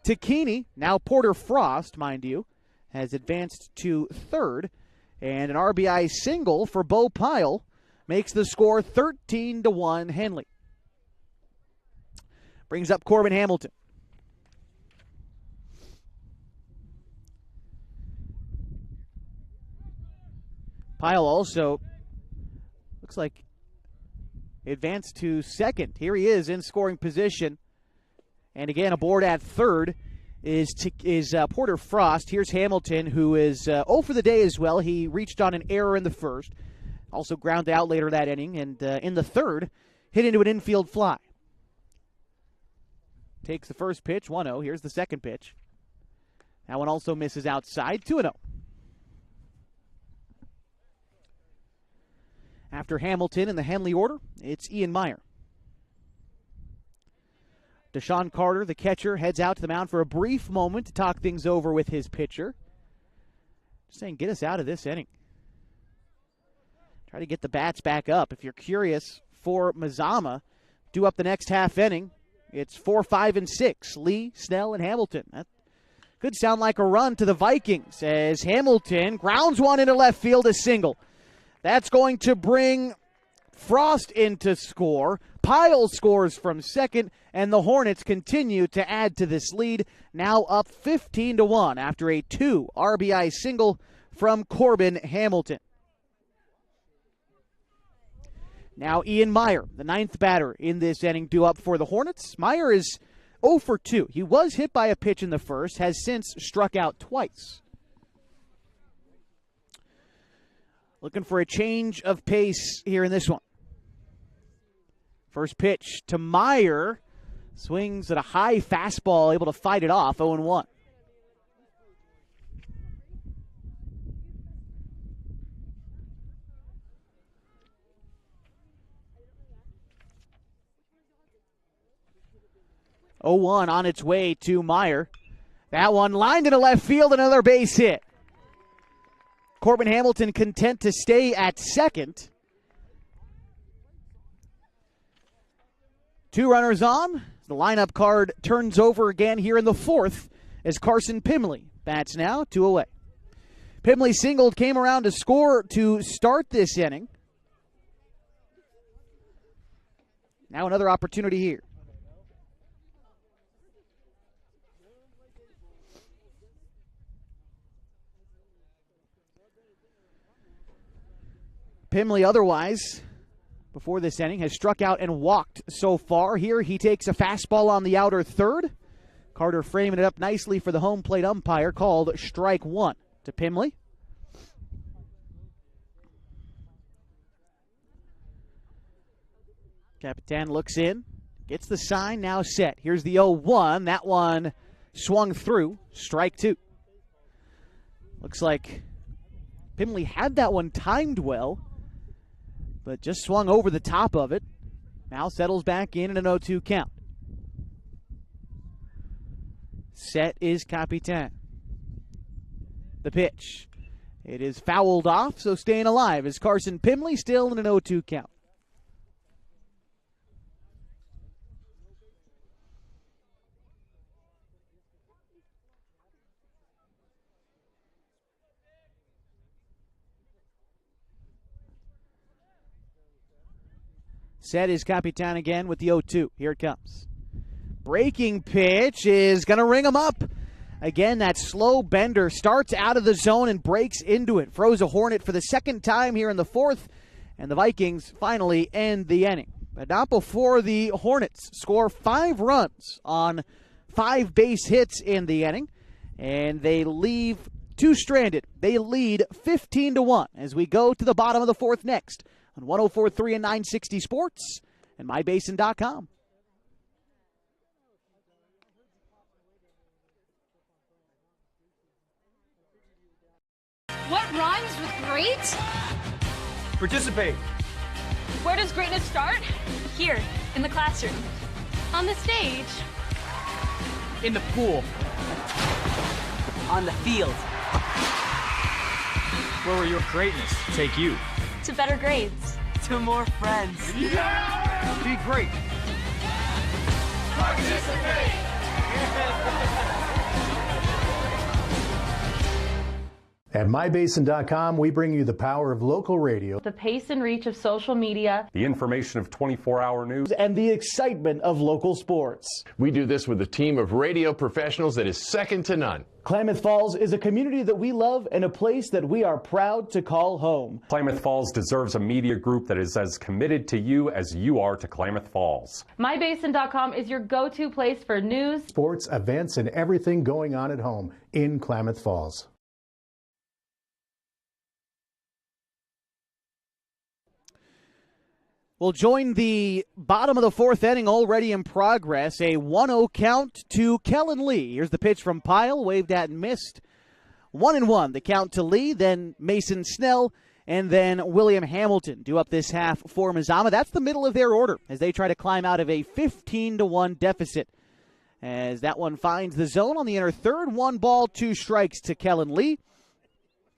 S1: Tacchini, now Porter Frost, mind you, has advanced to third. And an RBI single for Bo Pyle makes the score 13-1 Henley. Brings up Corbin Hamilton. Pyle also looks like advanced to second. Here he is in scoring position. And again, aboard at third is Porter Frost. Here's Hamilton, who is 0 for the day as well. He reached on an error in the first. Also grounded out later that inning. And in the third, hit into an infield fly. Takes the first pitch, 1-0. Here's the second pitch. That one also misses outside, 2-0. After Hamilton in the Henley order, it's Ian Meyer. Deshaun Carter, the catcher, heads out to the mound for a brief moment to talk things over with his pitcher. Just saying, get us out of this inning. Try to get the bats back up. If you're curious, for Mazama, due up the next half inning, it's 4, 5, and 6. Lee, Snell, and Hamilton. That could sound like a run to the Vikings as Hamilton grounds one into left field, a single. That's going to bring Frost in to score. Pyle scores from second, and the Hornets continue to add to this lead, now up 15-1 after a 2 RBI single from Corbin Hamilton. Now Ian Meyer, the 9th batter in this inning, due up for the Hornets. Meyer is 0 for 2. He was hit by a pitch in the first, has since struck out twice. Looking for a change of pace here in this one. First pitch to Meyer. Swings at a high fastball, able to fight it off, 0-1. On its way to Meyer. That one lined into left field, another base hit. Corbin Hamilton content to stay at second. 2 runners on. The lineup card turns over again here in the 4th as Carson Pimley bats now, 2 away. Pimley singled, came around to score to start this inning. Now another opportunity here. Pimley otherwise, before this inning, has struck out and walked so far. Here he takes a fastball on the outer third. Carter framing it up nicely for the home plate umpire, called strike 1 to Pimley. Capitan looks in, gets the sign, now set. Here's the 0-1. That one swung through, strike 2. Looks like Pimley had that one timed well, but just swung over the top of it. Now settles back in an 0-2 count. Set is Capitan. The pitch. It is fouled off, so staying alive is Carson Pimley, still in an 0-2 count. Set is Capitan again with the 0-2. Here it comes. Breaking pitch is going to ring him up. Again, that slow bender starts out of the zone and breaks into it. Throws a Hornet for the second time here in the 4th, and the Vikings finally end the inning. But not before the Hornets score 5 runs on 5 base hits in the inning, and they leave 2 stranded. They lead 15-1 as we go to the bottom of the 4th next on 104.3 and 960 Sports and MyBasin.com.
S8: What rhymes with great?
S9: Participate.
S8: Where does greatness start? Here, in the classroom. On the stage.
S9: In the pool. On the field. Where will your greatness take you?
S8: To better grades.
S9: To more friends. Yeah! Be great.
S5: Participate!
S10: At MyBasin.com, we bring you the power of local radio,
S11: the pace and reach of social media,
S12: the information of 24-hour news,
S1: and the excitement of local sports.
S13: We do this with a team of radio professionals that is second to none.
S1: Klamath Falls is a community that we love and a place that we are proud to call home.
S12: Klamath Falls deserves a media group that is as committed to you as you are to Klamath Falls.
S11: MyBasin.com is your go-to place for news,
S10: sports, events, and everything going on at home in Klamath Falls.
S1: We'll join the bottom of the 4th inning already in progress. A 1-0 count to Kellen Lee. Here's the pitch from Pyle, waved at and missed. 1-1, the count to Lee, then Mason Snell, and then William Hamilton do up this half for Mazama. That's the middle of their order as they try to climb out of a 15-1 deficit. As that one finds the zone on the inner third, 1 ball, 2 strikes to Kellen Lee.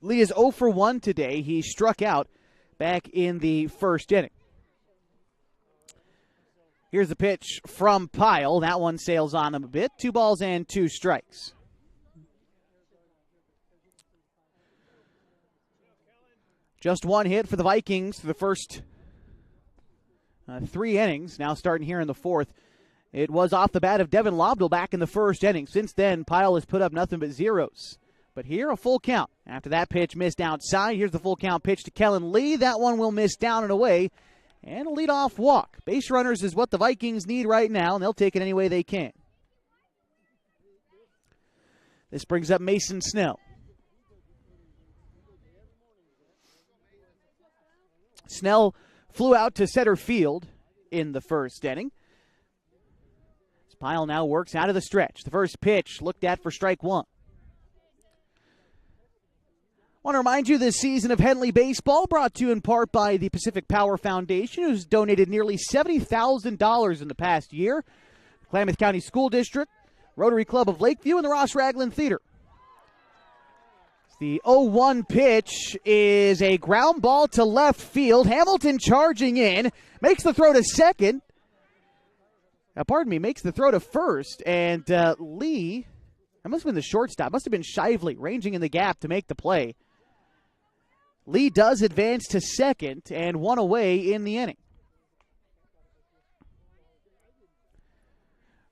S1: Lee is 0 for 1 today. He struck out back in the 1st inning. Here's the pitch from Pyle. That one sails on him a bit. 2 balls and 2 strikes. Just 1 hit for the Vikings for the first 3 innings, now starting here in the 4th. It was off the bat of Devin Lobdell back in the 1st inning. Since then, Pyle has put up nothing but zeros. But here, a full count. After that pitch missed outside, here's the full count pitch to Kellen Lee. That one will miss down and away. And a leadoff walk. Base runners is what the Vikings need right now, and they'll take it any way they can. This brings up Mason Snell. Snell flew out to center field in the 1st inning. Pyle now works out of the stretch. The first pitch looked at for strike 1. I want to remind you this season of Henley Baseball brought to you in part by the Pacific Power Foundation, who's donated nearly $70,000 in the past year. Klamath County School District, Rotary Club of Lakeview, and the Ross Ragland Theater. The 0-1 pitch is a ground ball to left field. Hamilton charging in, makes the throw to second. Makes the throw to first, and Lee, that must have been the shortstop, must have been Shively ranging in the gap to make the play. Lee does advance to second and 1 away in the inning.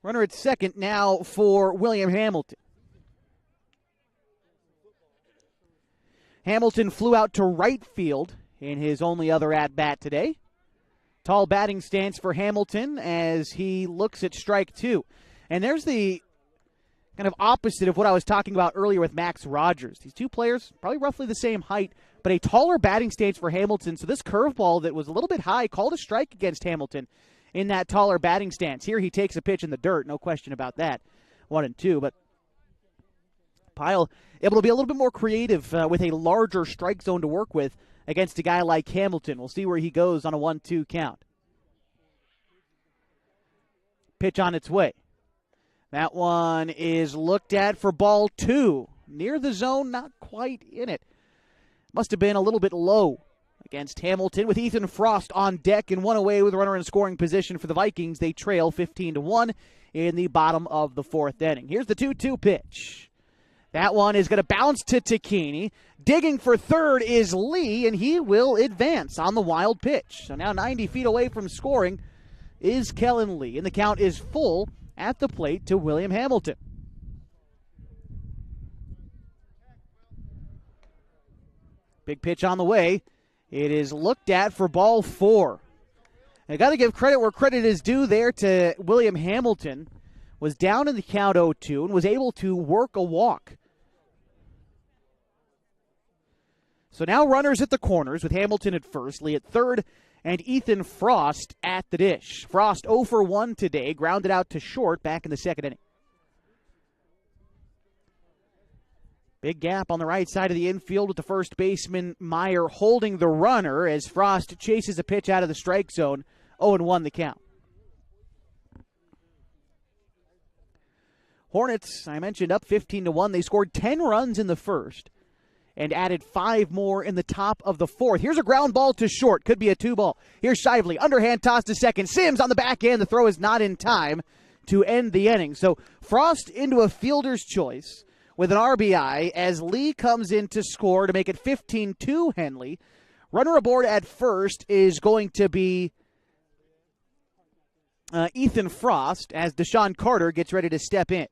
S1: Runner at second now for William Hamilton. Hamilton flew out to right field in his only other at-bat today. Tall batting stance for Hamilton as he looks at strike 2. And there's the kind of opposite of what I was talking about earlier with Max Rogers. These two players, probably roughly the same height, but a taller batting stance for Hamilton. So this curveball that was a little bit high called a strike against Hamilton in that taller batting stance. Here he takes a pitch in the dirt, no question about that. 1-2, but Pyle able to be a little bit more creative with a larger strike zone to work with against a guy like Hamilton. We'll see where he goes on a 1-2 count. Pitch on its way. That one is looked at for ball 2. Near the zone, not quite in it. Must have been a little bit low against Hamilton. With Ethan Frost on deck and 1 away with a runner in scoring position for the Vikings, they trail 15-1 in the bottom of the 4th inning. Here's the 2-2 pitch. That one is going to bounce to Tacchini. Digging for third is Lee, and he will advance on the wild pitch. So now 90 feet away from scoring is Kellen Lee, and the count is full at the plate to William Hamilton. Big pitch on the way. It is looked at for ball 4. I got to give credit where credit is due there to William Hamilton. Was down in the count 0-2 and was able to work a walk. So now runners at the corners with Hamilton at first, Lee at third, and Ethan Frost at the dish. Frost 0 for 1 today, grounded out to short back in the 2nd inning. Big gap on the right side of the infield with the first baseman Meyer holding the runner as Frost chases a pitch out of the strike zone. 0-1 the count. Hornets, I mentioned, up 15-1. They scored 10 runs in the 1st and added 5 more in the top of the 4th. Here's a ground ball to short. Could be a 2-ball. Here's Shively. Underhand toss to second. Sims on the back end. The throw is not in time to end the inning. So Frost into a fielder's choice with an RBI as Lee comes in to score to make it 15-2 Henley. Runner aboard at first is going to be Ethan Frost as Deshaun Carter gets ready to step in.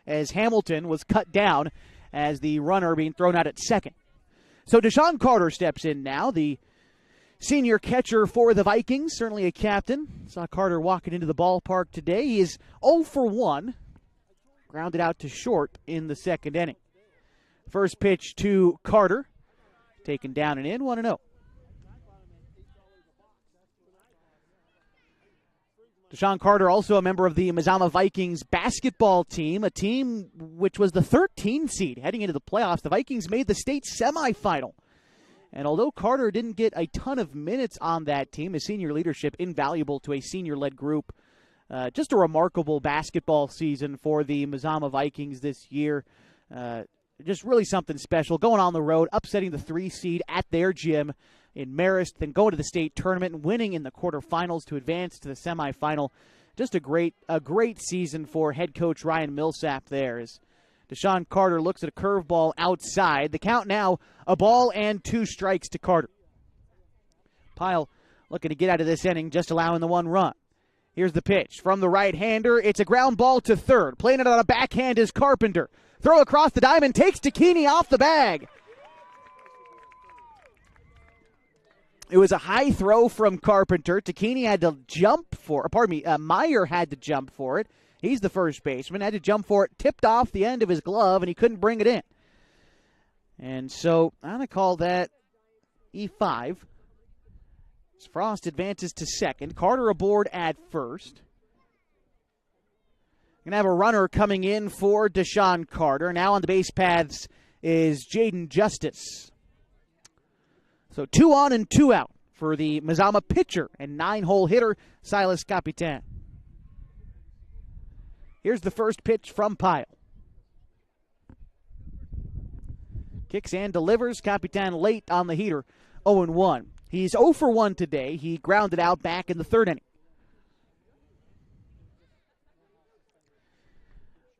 S1: As Hamilton was cut down as the runner being thrown out at second. So Deshaun Carter steps in now, the senior catcher for the Vikings, certainly a captain. Saw Carter walking into the ballpark today. He is 0 for 1, grounded out to short in the 2nd inning. First pitch to Carter, taken down and in, 1-0. Deshaun Carter, also a member of the Mazama Vikings basketball team, a team which was the 13 seed heading into the playoffs. The Vikings made the state semifinal. And although Carter didn't get a ton of minutes on that team, his senior leadership invaluable to a senior-led group. Just a remarkable basketball season for the Mazama Vikings this year. Just really something special. Going on the road, upsetting the 3 seed at their gym in Marist, then going to the state tournament and winning in the quarterfinals to advance to the semifinal. Just a great season for head coach Ryan Millsap there as Deshaun Carter looks at a curveball outside. The count now, a ball and 2 strikes to Carter. Pyle looking to get out of this inning, just allowing the 1 run. Here's the pitch from the right-hander. It's a ground ball to third. Playing it on a backhand is Carpenter. Throw across the diamond, takes Takini off the bag. It was a high throw from Carpenter. Takini had to jump for it. Meyer had to jump for it. He's the first baseman. Had to jump for it. Tipped off the end of his glove, and he couldn't bring it in. And so I'm going to call that E5. As Frost advances to second. Carter aboard at first. Going to have a runner coming in for Deshaun Carter. Now on the base paths is Jaden Justice. So 2 on and 2 out for the Mazama pitcher and 9-hole hitter, Silas Capitan. Here's the first pitch from Pyle. Kicks and delivers. Capitan late on the heater, 0-1. He's 0 for 1 today. He grounded out back in the third inning.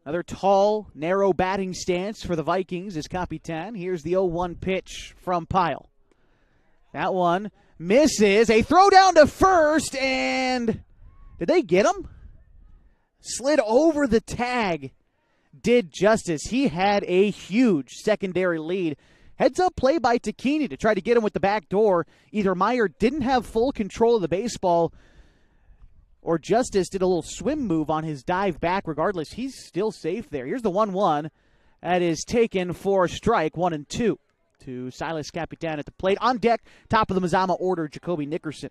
S1: Another tall, narrow batting stance for the Vikings is Capitan. Here's the 0-1 pitch from Pyle. That one misses. A throw down to first, and did they get him? Slid over the tag. Did Justice. He had a huge secondary lead. Heads-up play by Takini to try to get him with the back door. Either Meyer didn't have full control of the baseball, or Justice did a little swim move on his dive back. Regardless, he's still safe there. Here's the 1-1. That is taken for a strike, 1-2 to Silas Capitan at the plate. On deck, top of the Mazama order, Jacoby Nickerson.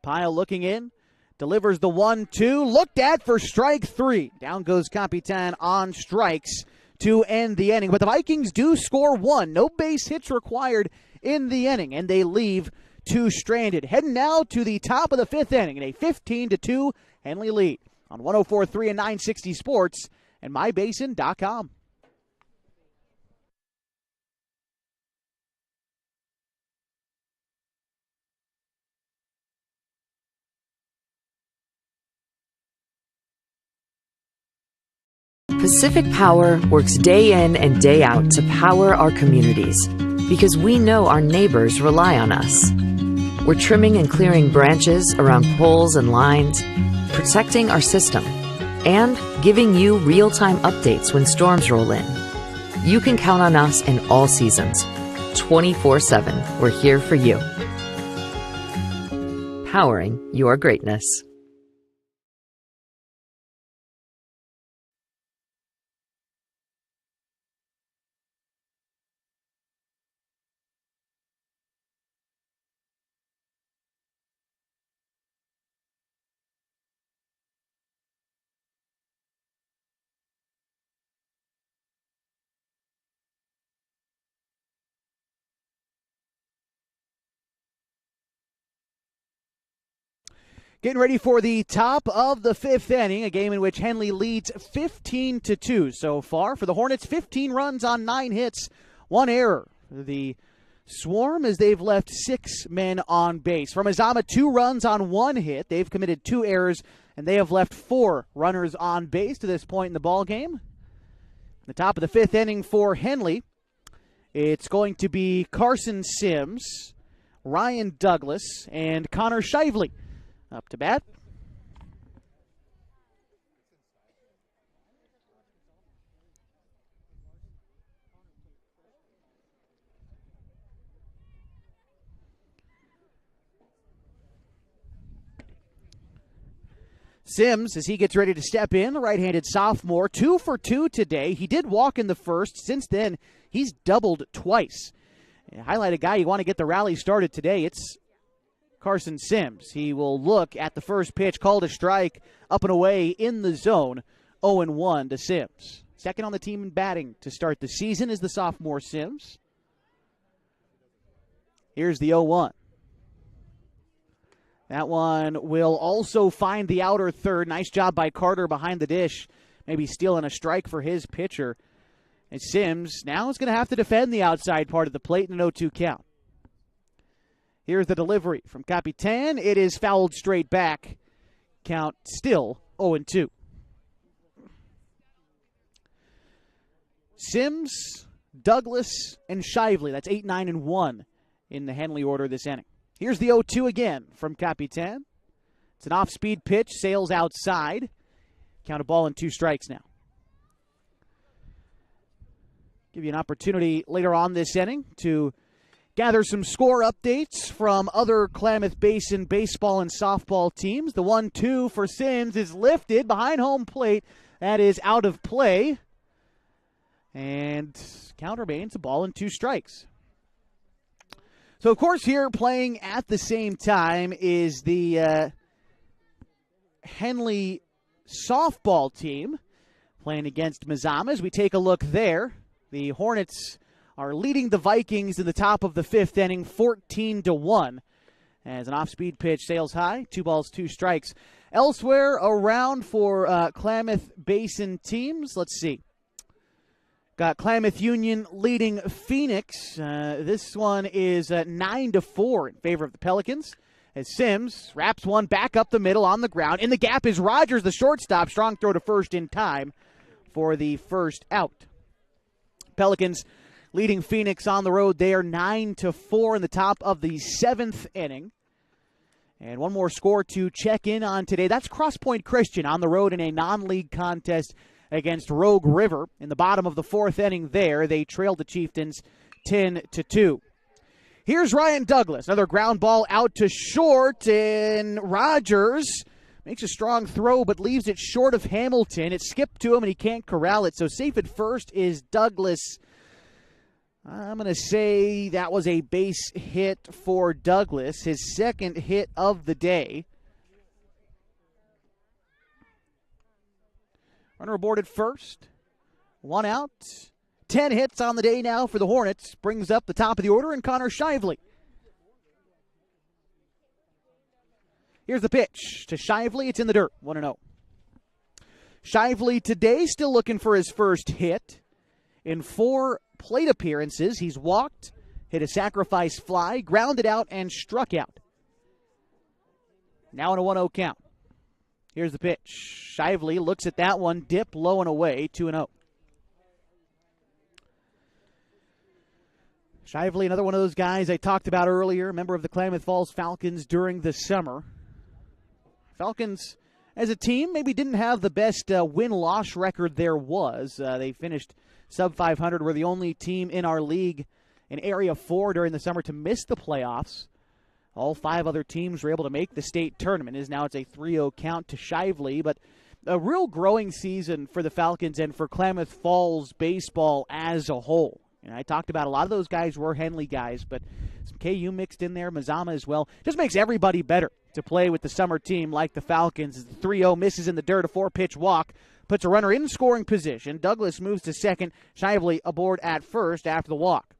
S1: Pyle looking in. Delivers the 1-2. Looked at for strike 3. Down goes Capitan on strikes to end the inning. But the Vikings do score 1. No base hits required in the inning, and they leave 2 stranded. Heading now to the top of the 5th inning in a 15-2 Henley lead on 104.3 and 960 Sports and MyBasin.com.
S14: Pacific Power works day in and day out to power our communities because we know our neighbors rely on us. We're trimming and clearing branches around poles and lines, protecting our system, and giving you real-time updates when storms roll in. You can count on us in all seasons. 24/7, we're here for you. Powering your greatness.
S1: Getting ready for the top of the 5th inning, a game in which Henley leads 15-2 so far. For the Hornets, 15 runs on 9 hits, 1 error. The Swarm, as they've left 6 men on base. For Mazama, 2 runs on 1 hit. They've committed 2 errors, and they have left 4 runners on base to this point in the ballgame. The top of the 5th inning for Henley, it's going to be Carson Sims, Ryan Douglas, and Connor Shively up to bat. Sims, as he gets ready to step in, the right-handed sophomore, 2 for 2 today. He did walk in the first. Since then, he's doubled twice. Highlight a guy you want to get the rally started today. It's Carson Sims. He will look at the first pitch, called a strike, up and away in the zone, 0-1 to Sims. Second on the team in batting to start the season is the sophomore Sims. Here's the 0-1. That one will also find the outer third. Nice job by Carter behind the dish, maybe stealing a strike for his pitcher. And Sims now is going to have to defend the outside part of the plate in an 0-2 count. Here's the delivery from Capitan. It is fouled straight back. Count still 0-2. Sims Douglas, and Shively. That's 8, 9, and 1 in the Henley order this inning. Here's the 0-2 again from Capitan. It's an off-speed pitch, sails outside. Count a ball and 2 strikes now. Give you an opportunity later on this inning to gather some score updates from other Klamath Basin baseball and softball teams. The 1-2 for Sims is lifted behind home plate. That is out of play. And count remains a ball and 2 strikes. So, of course, here playing at the same time is the Henley softball team playing against Mazama. As we take a look there, the Hornets are leading the Vikings in the top of the 5th inning, 14-1. As an off-speed pitch sails high, 2 balls, 2 strikes. Elsewhere around for Klamath Basin teams, let's see. Got Klamath Union leading Phoenix. This one is 9-4 in favor of the Pelicans. As Sims wraps one back up the middle on the ground. In the gap is Rogers, the shortstop. Strong throw to first in time for the first out. Pelicans leading Phoenix on the road there, 9-4 in the top of the 7th inning. And one more score to check in on today. That's Cross Point Christian on the road in a non-league contest against Rogue River. In the bottom of the 4th inning there, they trailed the Chieftains 10-2. Here's Ryan Douglas. Another ground ball out to short, and Rogers makes a strong throw but leaves it short of Hamilton. It skipped to him, and he can't corral it. So safe at first is Douglas. I'm going to say that was a base hit for Douglas, his second hit of the day. Runner aboard at first. 1 out. 10 hits on the day now for the Hornets. Brings up the top of the order, and Connor Shively. Here's the pitch to Shively. It's in the dirt. 1-0. Shively today still looking for his first hit. In 4 plate appearances, he's walked, hit a sacrifice fly, grounded out, and struck out. Now in a 1-0 count. Here's the pitch. Shively looks at that one, dip low and away, 2-0. Shively, another one of those guys I talked about earlier, member of the Klamath Falls Falcons during the summer. Falcons, as a team, maybe didn't have the best win-loss record there was. They finished sub-500, were the only team in our league in Area 4 during the summer to miss the playoffs. All 5 other teams were able to make the state tournament. Now it's a 3-0 count to Shively, but a real growing season for the Falcons and for Klamath Falls baseball as a whole. And I talked about a lot of those guys were Henley guys, but some KU mixed in there, Mazama as well. Just makes everybody better to play with the summer team like the Falcons. The 3-0 misses in the dirt, a 4-pitch walk, puts a runner in scoring position. Douglas moves to second, Shively aboard at first after the walk.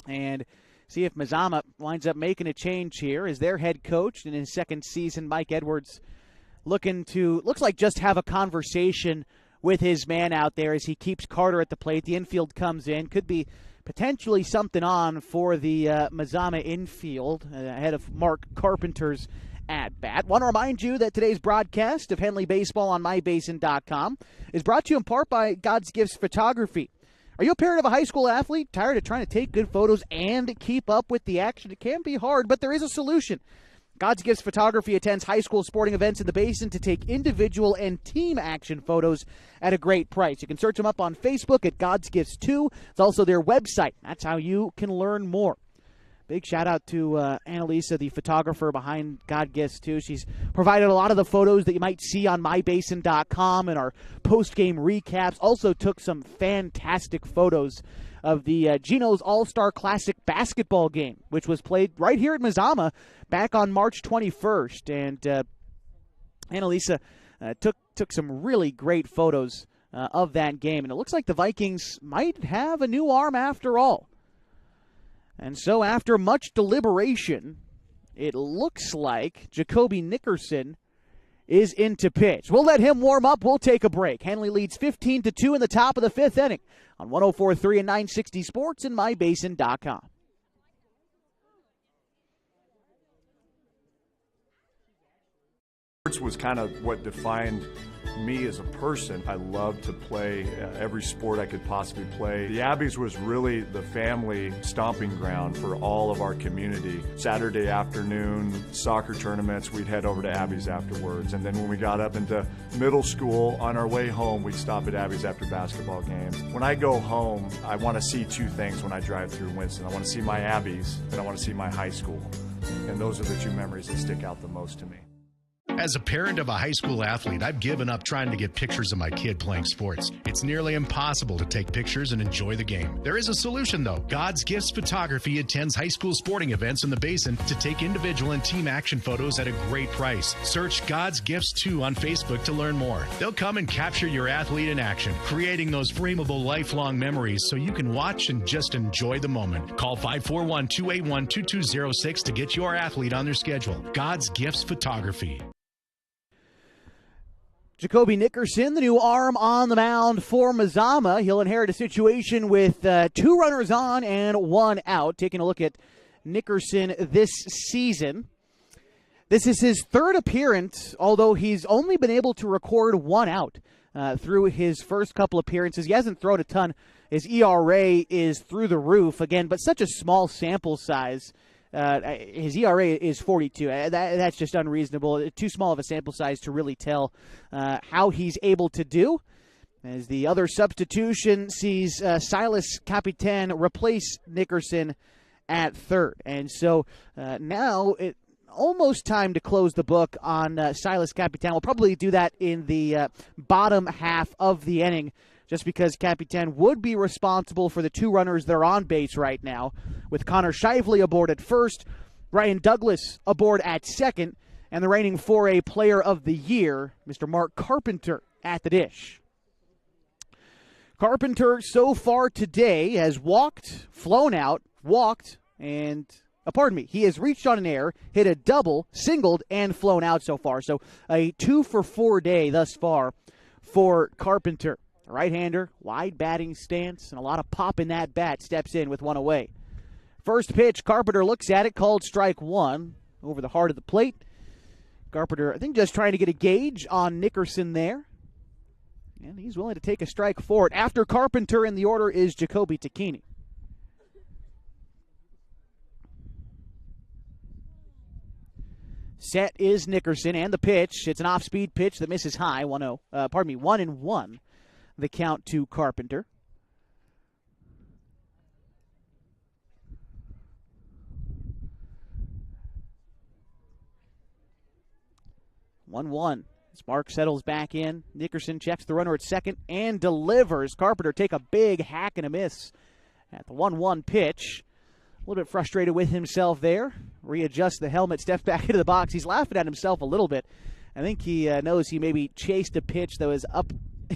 S1: And see if Mazama winds up making a change here as their head coach in his second season, Mike Edwards, looks like just have a conversation with his man out there as he keeps Carter at the plate. The infield comes in. Could be potentially something on for the Mazama infield ahead of Mark Carpenter's at-bat. Want to remind you that today's broadcast of Henley Baseball on MyBasin.com is brought to you in part by God's Gifts Photography. Are you a parent of a high school athlete, tired of trying to take good photos and keep up with the action? It can be hard, but there is a solution. God's Gifts Photography attends high school sporting events in the Basin to take individual and team action photos at a great price. You can search them up on Facebook at God's Gifts 2. It's also their website. That's how you can learn more. Big shout out to Annalisa, the photographer behind God Gifts 2. She's provided a lot of the photos that you might see on MyBasin.com and our post-game recaps. Also took some fantastic photos of the Geno's All-Star Classic basketball game, which was played right here at Mazama back on March 21st. And Annalisa took some really great photos of that game. And it looks like the Vikings might have a new arm after all. And so after much deliberation, it looks like Jacoby Nickerson is in to pitch. We'll let him warm up. We'll take a break. Henley leads 15-2 in the top of the 5th inning on 104.3 and 960 Sports and MyBasin.com.
S3: Sports was kind of what defined me as a person. I loved to play every sport I could possibly play. The Abbeys was really the family stomping ground for all of our community. Saturday afternoon soccer tournaments, we'd head over to Abbeys afterwards. And then when we got up into middle school, on our way home, we'd stop at Abbeys after basketball games. When I go home, I want to see two things when I drive through Winston. I want to see my Abbeys and I want to see my high school. And those are the two memories that stick out the most to me.
S4: As a parent of a high school athlete, I've given up trying to get pictures of my kid playing sports. It's nearly impossible to take pictures and enjoy the game. There is a solution, though. God's Gifts Photography attends high school sporting events in the Basin to take individual and team action photos at a great price. Search God's Gifts 2 on Facebook to learn more. They'll come and capture your athlete in action, creating those frameable lifelong memories so you can watch and just enjoy the moment. Call 541-281-2206 to get your athlete on their schedule. God's Gifts Photography.
S1: Jacoby Nickerson, the new arm on the mound for Mazama. He'll inherit a situation with 2 runners on and 1 out. Taking a look at Nickerson this season. This is his 3rd appearance, although he's only been able to record 1 out through his first couple appearances. He hasn't thrown a ton. His ERA is through the roof, again, but such a small sample size. His ERA is 42. That's just unreasonable. Too small of a sample size to really tell how he's able to do. As the other substitution sees Silas Capitan replace Nickerson at 3rd. And so now it almost time to close the book on Silas Capitan. We'll probably do that in the bottom half of the inning, just because Capitan would be responsible for the 2 runners that are on base right now, with Connor Shively aboard at 1st, Ryan Douglas aboard at 2nd, and the reigning 4A Player of the Year, Mr. Mark Carpenter, at the dish. Carpenter, so far today, has walked, flown out, walked, and, he has reached on an error, hit a double, singled, and flown out so far. So a 2-for-4 day thus far for Carpenter. Right-hander, wide batting stance, and a lot of pop in that bat. Steps in with 1 away. First pitch, Carpenter looks at it, called strike 1 over the heart of the plate. Carpenter, I think, just trying to get a gauge on Nickerson there. And he's willing to take a strike for it. After Carpenter in the order is Jacoby Takini. Set is Nickerson, and the pitch. It's an off-speed pitch that misses high. 1-1. The count to Carpenter. One. As Mark settles back in, Nickerson checks the runner at 2nd and delivers. Carpenter take a big hack and a miss at the 1-1 pitch. A little bit frustrated with himself there. Readjusts the helmet, steps back into the box. He's laughing at himself a little bit. I think he knows he maybe chased a pitch that was up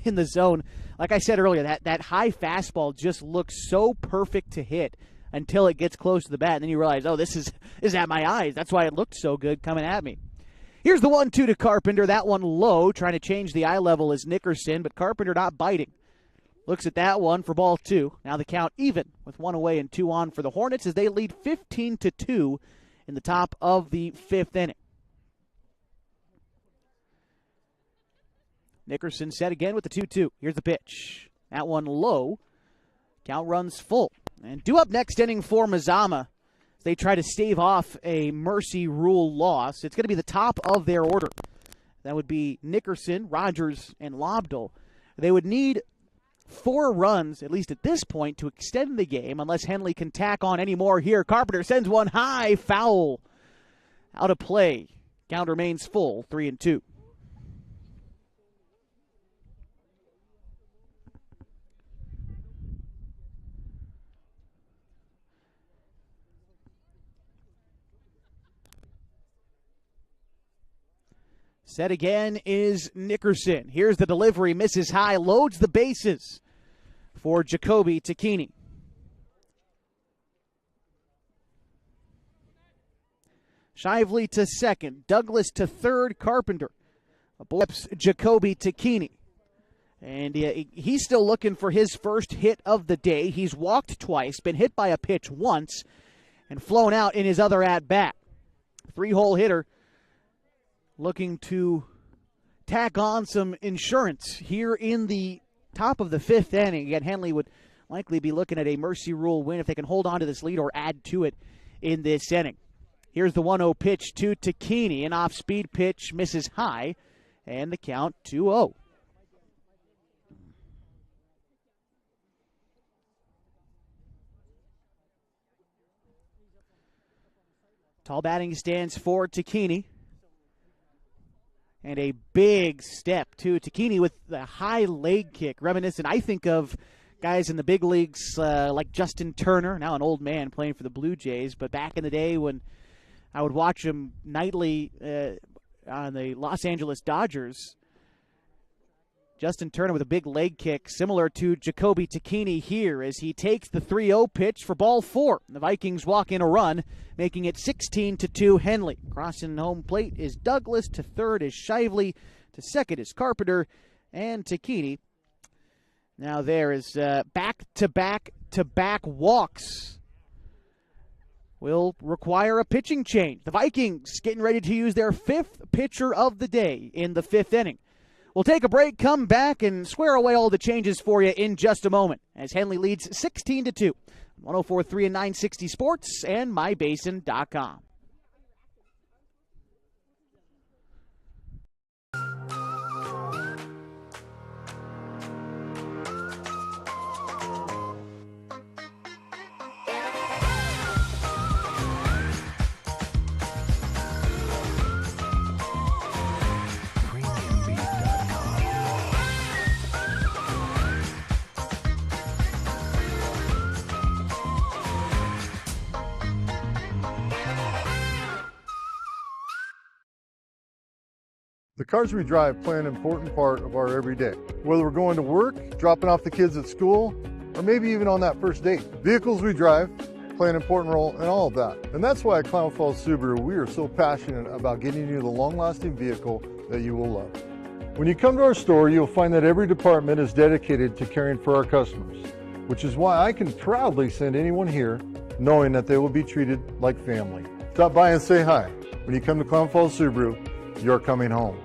S1: in the zone. Like I said earlier, that high fastball just looks so perfect to hit until it gets close to the bat. And then you realize, oh, this is at my eyes. That's why it looked so good coming at me. Here's the 1-2 to Carpenter. That one low, trying to change the eye level is Nickerson, but Carpenter not biting. Looks at that one for ball 2. Now the count even with 1 away and 2 on for the Hornets as they lead 15-2 in the top of the 5th inning. Nickerson set again with the 2-2. Here's the pitch. That one low. Count runs full. And due up next inning for Mazama. They try to stave off a mercy rule loss. It's going to be the top of their order. That would be Nickerson, Rogers, and Lobdell. They would need 4 runs, at least at this point, to extend the game, unless Henley can tack on any more here. Carpenter sends one high, foul. Out of play. Count remains full, 3-2. Set again is Nickerson. Here's the delivery. Misses high. Loads the bases for Jacoby Takini. Shively to 2nd. Douglas to 3rd. Carpenter. Blips Jacoby Takini. And he's still looking for his first hit of the day. He's walked twice, been hit by a pitch once, and flown out in his other at-bat. 3-hole hitter. looking to tack on some insurance here in the top of the fifth inning. Again, Henley would likely be looking at a mercy rule win if they can hold on to this lead or add to it in this inning. Here's the 1-0 pitch to Takini. An off-speed pitch misses high, and the count 2-0. Tall batting stance for Takini. And a big step to Takini with the high leg kick, reminiscent, I think, of guys in the big leagues like Justin Turner, now an old man playing for the Blue Jays, but back in the day when I would watch him nightly on the Los Angeles Dodgers, Justin Turner with a big leg kick, similar to Jacoby Takini here as he takes the 3-0 pitch for ball 4. The Vikings walk in a run, making it 16-2 Henley. Crossing home plate is Douglas, to third is Shively, to second is Carpenter, and Takini. Now there is back-to-back walks. Will require a pitching change. The Vikings getting ready to use their fifth pitcher of the day in the fifth inning. We'll take a break, come back, and square away all the changes for you in just a moment as Henley leads 16-2. 104.3 and 960 Sports and MyBasin.com.
S2: The cars we drive play an important part of our everyday. Whether we're going to work, dropping off the kids at school, or maybe even on that first date. Vehicles we drive play an important role in all of that. And that's why at Klamath Falls Subaru, we are so passionate about getting you the long-lasting vehicle that you will love. When you come to our store, you'll find that every department is dedicated to caring for our customers, which is why I can proudly send anyone here knowing that they will be treated like family. Stop by and say hi. When you come to Klamath Falls Subaru, you're coming home.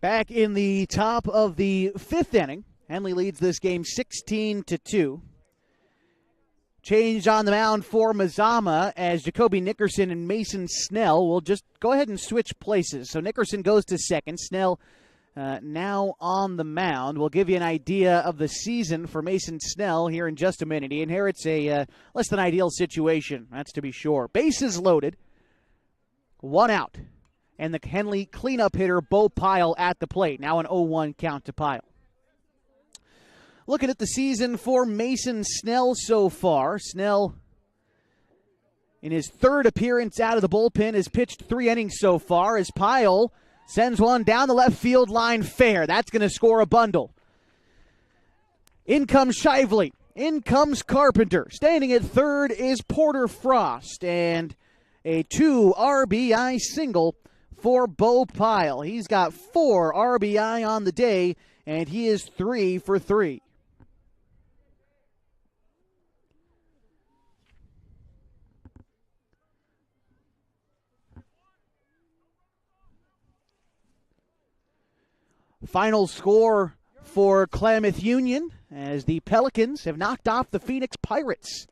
S1: Back in the top of the fifth inning, Henley leads this game 16-2. Change on the mound for Mazama as Jacoby Nickerson and Mason Snell will just go ahead and switch places. So Nickerson goes to second. Snell now on the mound. We'll give you an idea of the season for Mason Snell here in just a minute. He inherits a less than ideal situation, that's to be sure. Bases loaded, one out. And the Henley cleanup hitter, Bo Pyle, at the plate. Now an 0-1 count to Pyle. Looking at the season for Mason Snell so far. Snell, in his third appearance out of the bullpen, has pitched 3 innings so far as Pyle sends one down the left field line fair. That's going to score a bundle. In comes Shively. In comes Carpenter. Standing at third is Porter Frost. And a 2 RBI single for Bo Pyle. He's got 4 RBI on the day, and he is 3 for 3. Final score for Klamath Union as the Pelicans have knocked off the Phoenix Pirates,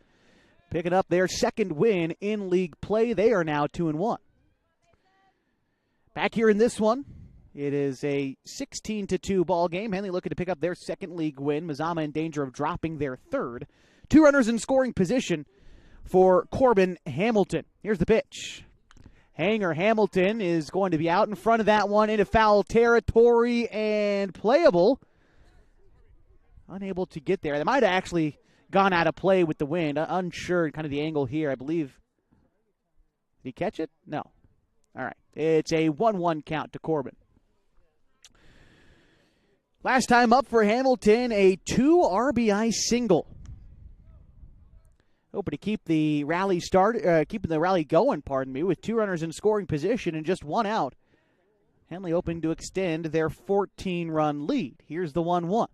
S1: picking up their second win in league play. They are now 2-1. Back here in this one, it is a 16-2 ball game. Henley looking to pick up their second league win. Mazama in danger of dropping their third. 2 runners in scoring position for Corbin Hamilton. Here's the pitch. Hanger Hamilton is going to be out in front of that one into foul territory and playable. Unable to get there. They might have actually gone out of play with the wind. Unsure kind of the angle here, I believe. Did he catch it? No. All right. It's a 1-1 count to Corbin. Last time up for Hamilton, a 2 RBI single. Hoping to keep the rally keeping the rally going, with 2 runners in scoring position and just 1 out. Henley hoping to extend their 14-run lead. Here's the 1-1.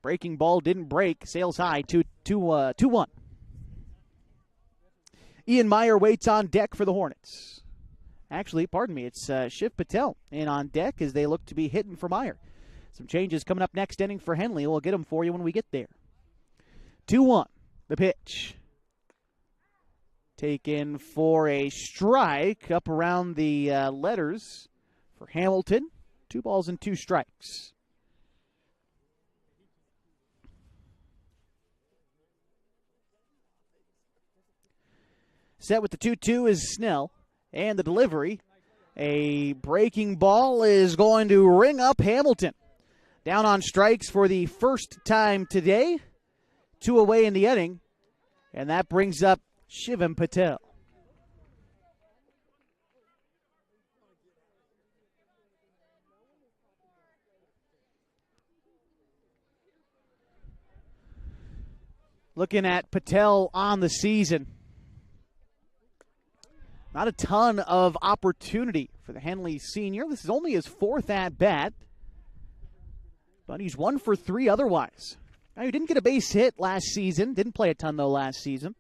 S1: Breaking ball didn't break. Sails high, 2-1. Ian Meyer waits on deck for the Hornets. Actually, pardon me, it's Shiv Patel in on deck as they look to be hitting for Meyer. Some changes coming up next inning for Henley. We'll get them for you when we get there. 2-1, the pitch. Taken for a strike up around the letters for Hamilton. 2 balls and 2 strikes. Set with the 2-2 is Snell. And the delivery, a breaking ball is going to ring up Hamilton. Down on strikes for the first time today. 2 away in the inning. And that brings up Shivam Patel. Looking at Patel on the season. Not a ton of opportunity for the Henley senior. This is only his 4th at-bat. But he's 1 for 3 otherwise. Now, he didn't get a base hit last season. Didn't play a ton, though, last season.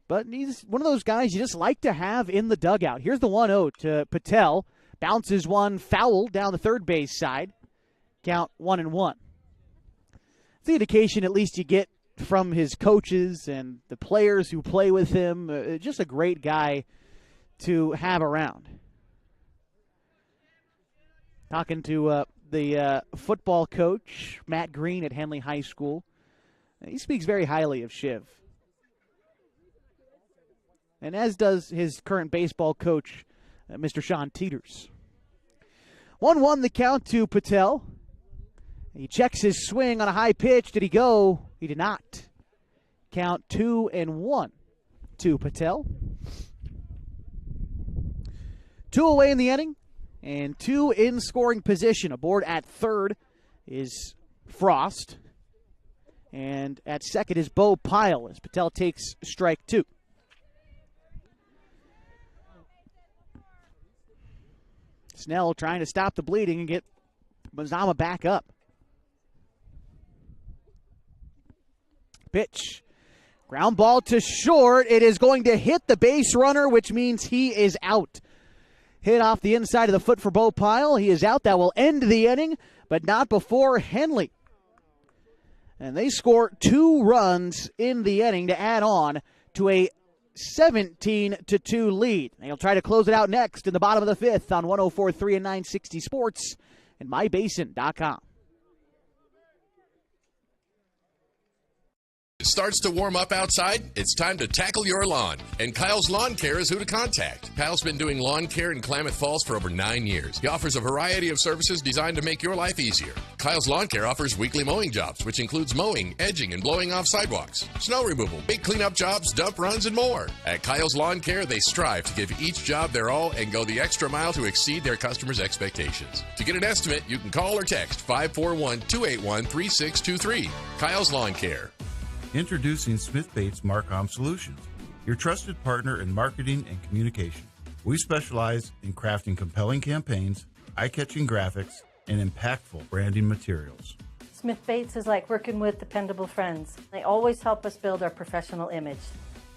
S1: But he's one of those guys you just like to have in the dugout. Here's the 1-0 to Patel. Bounces one foul down the third base side. Count 1-1. It's the indication at least you get from his coaches and the players who play with him. Just a great guy to have around. Talking to the football coach, Matt Green at Henley High School. He speaks very highly of Shiv. And as does his current baseball coach, Mr. Sean Teeters. 1-1 the count to Patel. He checks his swing on a high pitch. Did he go? He did not. Count 2-1 to Patel. 2 away in the inning and 2 in scoring position. Aboard at third is Frost. And at second is Bo Pyle as Patel takes strike 2. Snell trying to stop the bleeding and get Mazama back up. Pitch. Ground ball to short. It is going to hit the base runner, which means he is out. Hit off the inside of the foot for Bo Pyle. He is out. That will end the inning, but not before Henley. And they score 2 runs in the inning to add on to a 17-2 lead. They'll try to close it out next in the bottom of the 5th on 104.3 and 960 Sports and mybasin.com.
S15: It starts to warm up outside, it's time to tackle your lawn. And Kyle's Lawn Care is who to contact. Kyle's been doing lawn care in Klamath Falls for over 9 years. He offers a variety of services designed to make your life easier. Kyle's Lawn Care offers weekly mowing jobs, which includes mowing, edging, and blowing off sidewalks, snow removal, big cleanup jobs, dump runs, and more. At Kyle's Lawn Care, they strive to give each job their all and go the extra mile to exceed their customers' expectations. To get an estimate, you can call or text 541-281-3623. Kyle's Lawn Care.
S16: Introducing Smith Bates Marcom Solutions, your trusted partner in marketing and communication. We specialize in crafting compelling campaigns, eye-catching graphics, and impactful branding materials.
S17: Smith Bates is like working with dependable friends. They always help us build our professional image.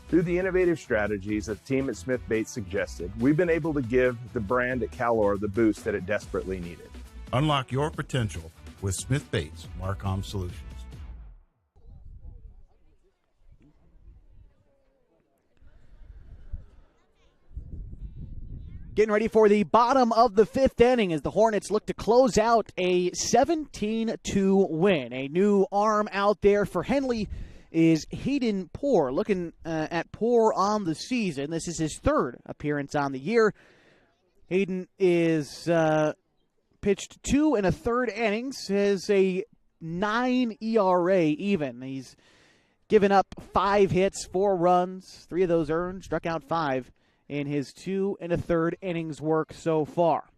S18: Through the innovative strategies that the team at Smith Bates suggested, we've been able to give the brand at Calor the boost that it desperately needed.
S16: Unlock your potential with Smith Bates Marcom Solutions.
S1: Getting ready for the bottom of the 5th inning as the Hornets look to close out a 17-2 win. A new arm out there for Henley is Hayden Poor. Looking at Poor on the season, this is his 3rd appearance on the year. Hayden is pitched 2 1/3 innings, has a 9 ERA even. He's given up 5 hits, 4 runs, 3 of those earned, struck out 5. In his 2 1/3 innings work so far.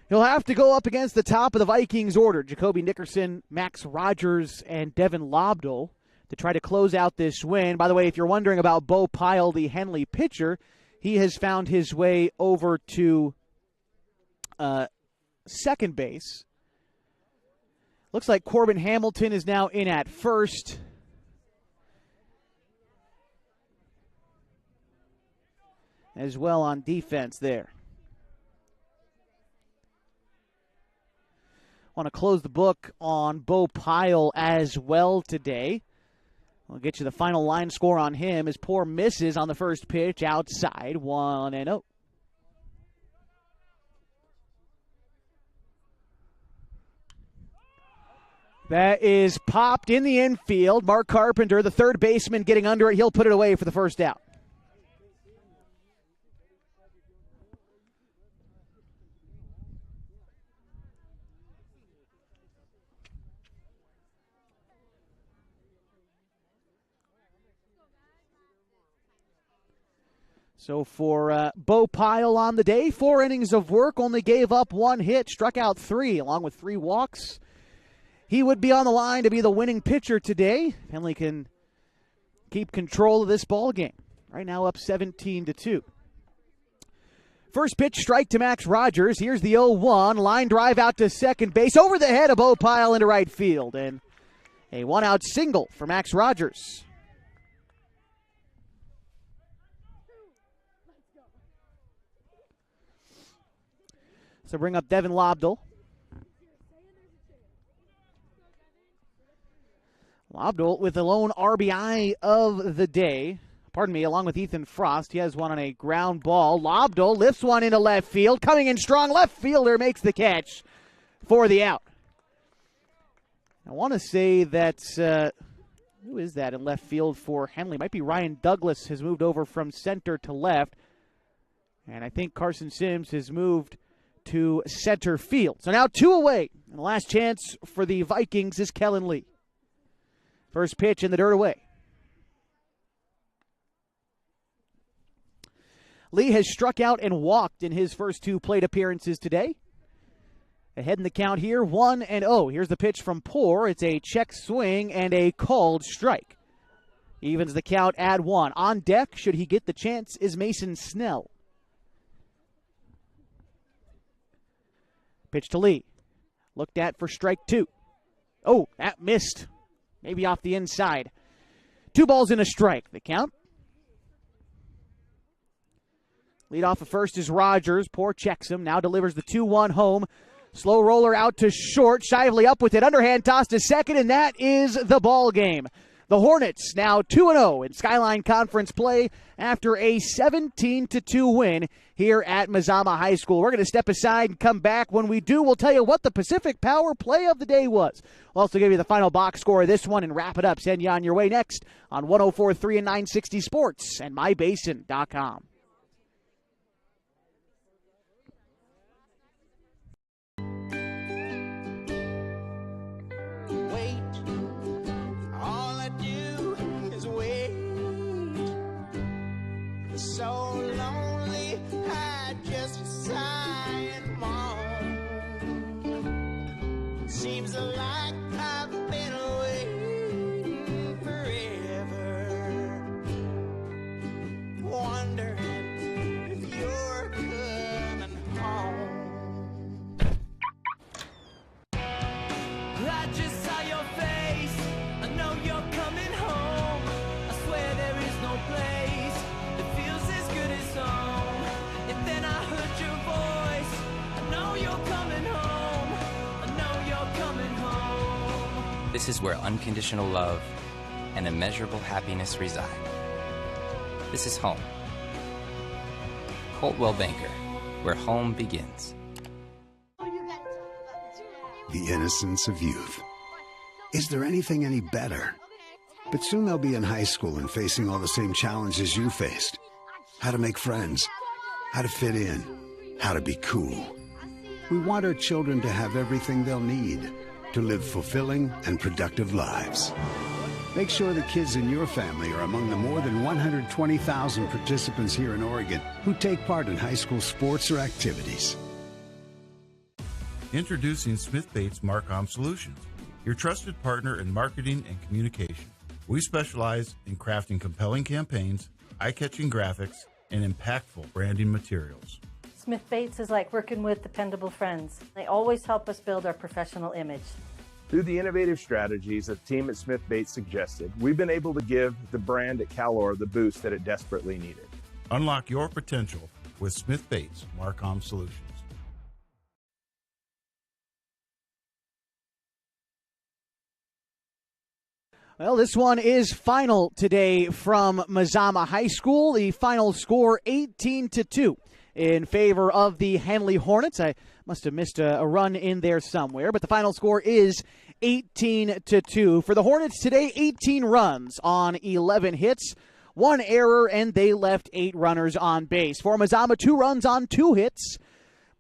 S1: He'll have to go up against the top of the Vikings order, Jacoby Nickerson, Max Rogers, and Devin Lobdell, to try to close out this win. By the way, if you're wondering about Bo Pyle, the Henley pitcher, he has found his way over to second base. Looks like Corbin Hamilton is now in at first. as well on defense there. Want to close the book on Bo Pyle as well today. We'll get you the final line score on him as Poor misses on the first pitch outside, 1-0. That is popped in the infield. Mark Carpenter, the third baseman, getting under it. He'll put it away for the first out. So for Bo Pyle on the day, 4 innings of work, only gave up 1 hit, struck out 3, along with 3 walks. He would be on the line to be the winning pitcher today. Henley can keep control of this ball game. Right now up 17-2. First pitch, strike to Max Rogers. Here's the 0-1. Line drive out to second base. Over the head of Bo Pyle into right field. And a 1-out single for Max Rogers. So bring up Devin Lobdell. Lobdell with the lone RBI of the day. Pardon me, along with Ethan Frost. He has one on a ground ball. Lobdell lifts one into left field. Coming in strong, left fielder makes the catch for the out. I want to say that, who is that in left field for Henley? Might be Ryan Douglas has moved over from center to left. And I think Carson Sims has moved to center field. So now 2 away. And the last chance for the Vikings is Kellen Lee. First pitch in the dirt away. Lee has struck out and walked in his first 2 plate appearances today. Ahead in the count here, 1-0. Here's the pitch from Poor. It's a check swing and a called strike. Evens the count at 1. On deck, should he get the chance, is Mason Snell. Pitch to Lee. Looked at for strike 2. Oh, that missed. Maybe off the inside. 2 balls and a strike. The count. Lead off at first is Rogers. Poor checks him. Now delivers the 2-1 home. Slow roller out to short. Shively up with it. Underhand toss to second, and that is the ball game. The Hornets now 2-0 in Skyline Conference play after a 17-2 win here at Mazama High School. We're going to step aside and come back. When we do, we'll tell you what the Pacific Power play of the day was. We'll also give you the final box score of this one and wrap it up. Send you on your way next on 104.3 and 960 Sports and MyBasin.com.
S5: So lonely, I just sigh and moan. Seems like I've been waiting forever, wondering if you're coming home. I just saw your face, I know you're coming home. I swear there is no place that feels as good as home. And then I heard your voice, I know you're coming home. I know you're coming home.
S6: This is where unconditional love and immeasurable happiness reside. This is home. Coltwell Banker, where home begins.
S19: The innocence of youth. Is there anything any better? But soon they'll be in high school and facing all the same challenges you faced. How to make friends, how to fit in, how to be cool. We want our children to have everything they'll need to live fulfilling and productive lives. Make sure the kids in your family are among the more than 120,000 participants here in Oregon who take part in high school sports or activities.
S16: Introducing Smith Bates Marcom Solutions, your trusted partner in marketing and communication. We specialize in crafting compelling campaigns, eye-catching graphics, and impactful branding materials.
S17: Smith Bates is like working with dependable friends. They always help us build our professional image.
S18: Through the innovative strategies that the team at Smith Bates suggested, we've been able to give the brand at Calor the boost that it desperately needed.
S16: Unlock your potential with Smith Bates Marcom Solutions.
S1: Well, this one is final today from Mazama High School. The final score 18-2 in favor of the Henley Hornets. I must have missed a run in there somewhere, but the final score is 18-2. For the Hornets today, 18 runs on 11 hits, 1 error, and they left 8 runners on base. For Mazama, 2 runs on 2 hits.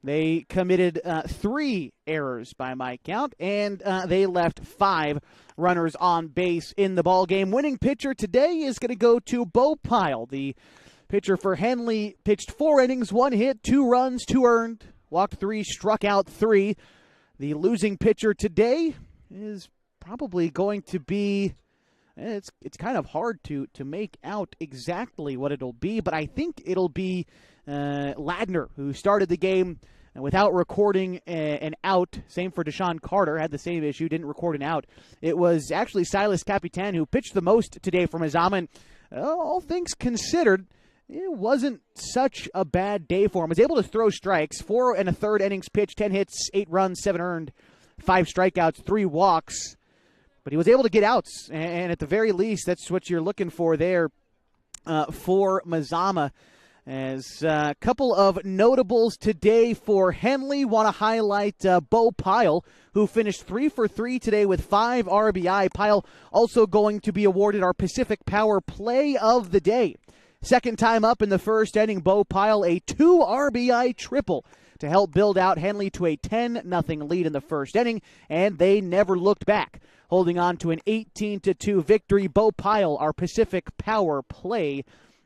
S1: They committed 3 errors by my count, and they left 5 runners on base in the ballgame. Winning pitcher today is going to go to Bo Pyle. The pitcher for Henley pitched 4 innings, 1 hit, 2 runs, 2 earned, walked 3, struck out 3. The losing pitcher today is probably going to be, it's kind of hard to make out exactly what it'll be, but I think it'll be Ladner, who started the game without recording an out. Same for Deshaun Carter, had the same issue, didn't record an out. It was actually Silas Capitan who pitched the most today for Mazama, and all things considered, it wasn't such a bad day for him. He was able to throw strikes, 4 1/3 innings pitched, 10 hits, 8 runs, 7 earned, 5 strikeouts, 3 walks. But he was able to get outs, and at the very least, that's what you're looking for there for Mazama. As a couple of notables today for Henley, want to highlight Bo Pyle, who finished 3 for 3 today with 5 RBI. Pyle also going to be awarded our Pacific Power Play of the Day. Second time up in the first inning, Bo Pyle, a 2 RBI triple to help build out Henley to a 10-0 lead in the first inning, and they never looked back, holding on to an 18-2 victory. Bo Pyle, our Pacific Power Play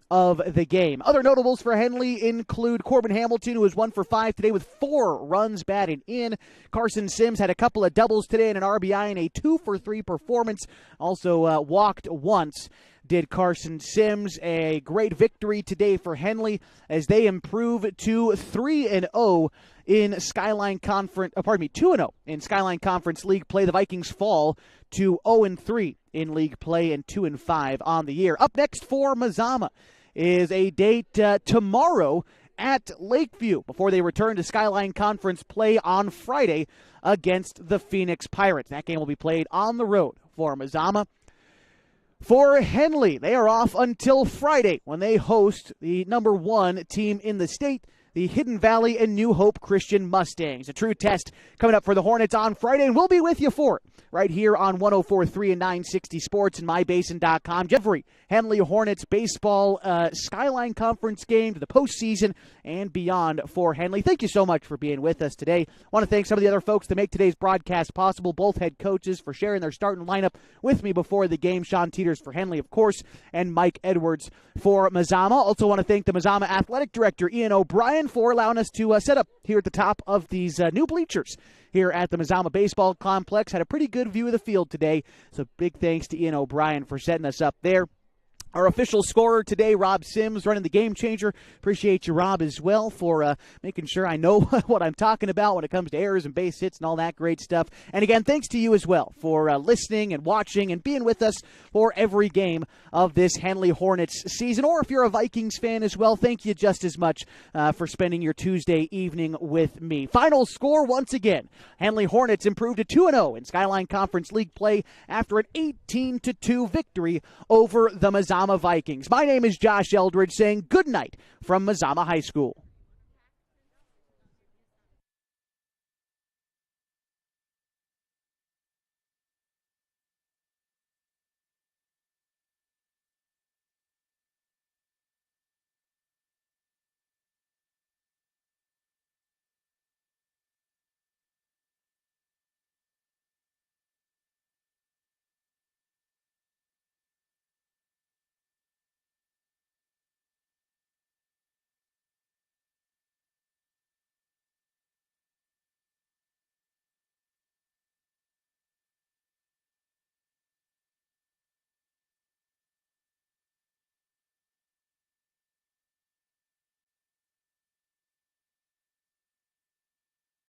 S1: of the game. Other notables for Henley include Corbin Hamilton, who was 1 for 5 today with 4 runs batted in. Carson Sims had a couple of doubles today and an RBI in a 2 for 3 performance. Also walked once. Did Carson Sims. A great victory today for Henley as they improve to 3-0 in Skyline Conference. 2-0 in Skyline Conference League play. The Vikings fall to 0-3 in league play and 2-5 on the year. Up next for Mazama is a date tomorrow at Lakeview before they return to Skyline Conference play on Friday against the Phoenix Pirates. That game will be played on the road for Mazama. For Henley, they are off until Friday when they host the number 1 team in the state, the Hidden Valley and New Hope Christian Mustangs. A true test coming up for the Hornets on Friday, and we'll be with you for it right here on 104.3 and 960 Sports and MyBasin.com. Every Henley Hornets baseball Skyline Conference game to the postseason and beyond for Henley. Thank you so much for being with us today. I want to thank some of the other folks that make today's broadcast possible, both head coaches for sharing their starting lineup with me before the game. Sean Teeters for Henley, of course, and Mike Edwards for Mazama. Also want to thank the Mazama Athletic Director, Ian O'Brien, for allowing us to set up here at the top of these new bleachers here at the Mazama Baseball Complex. Had a pretty good view of the field today, so big thanks to Ian O'Brien for setting us up there. Our official scorer today, Rob Sims, running the Game Changer. Appreciate you, Rob, as well, for making sure I know what I'm talking about when it comes to errors and base hits and all that great stuff. And again, thanks to you as well for listening and watching and being with us for every game of this Henley Hornets season. Or if you're a Vikings fan as well, thank you just as much for spending your Tuesday evening with me. Final score once again, Henley Hornets improved to 2-0 in Skyline Conference League play after an 18-2 victory over the Mazama Vikings. My name is Josh Eldridge saying good night from Mazama High School.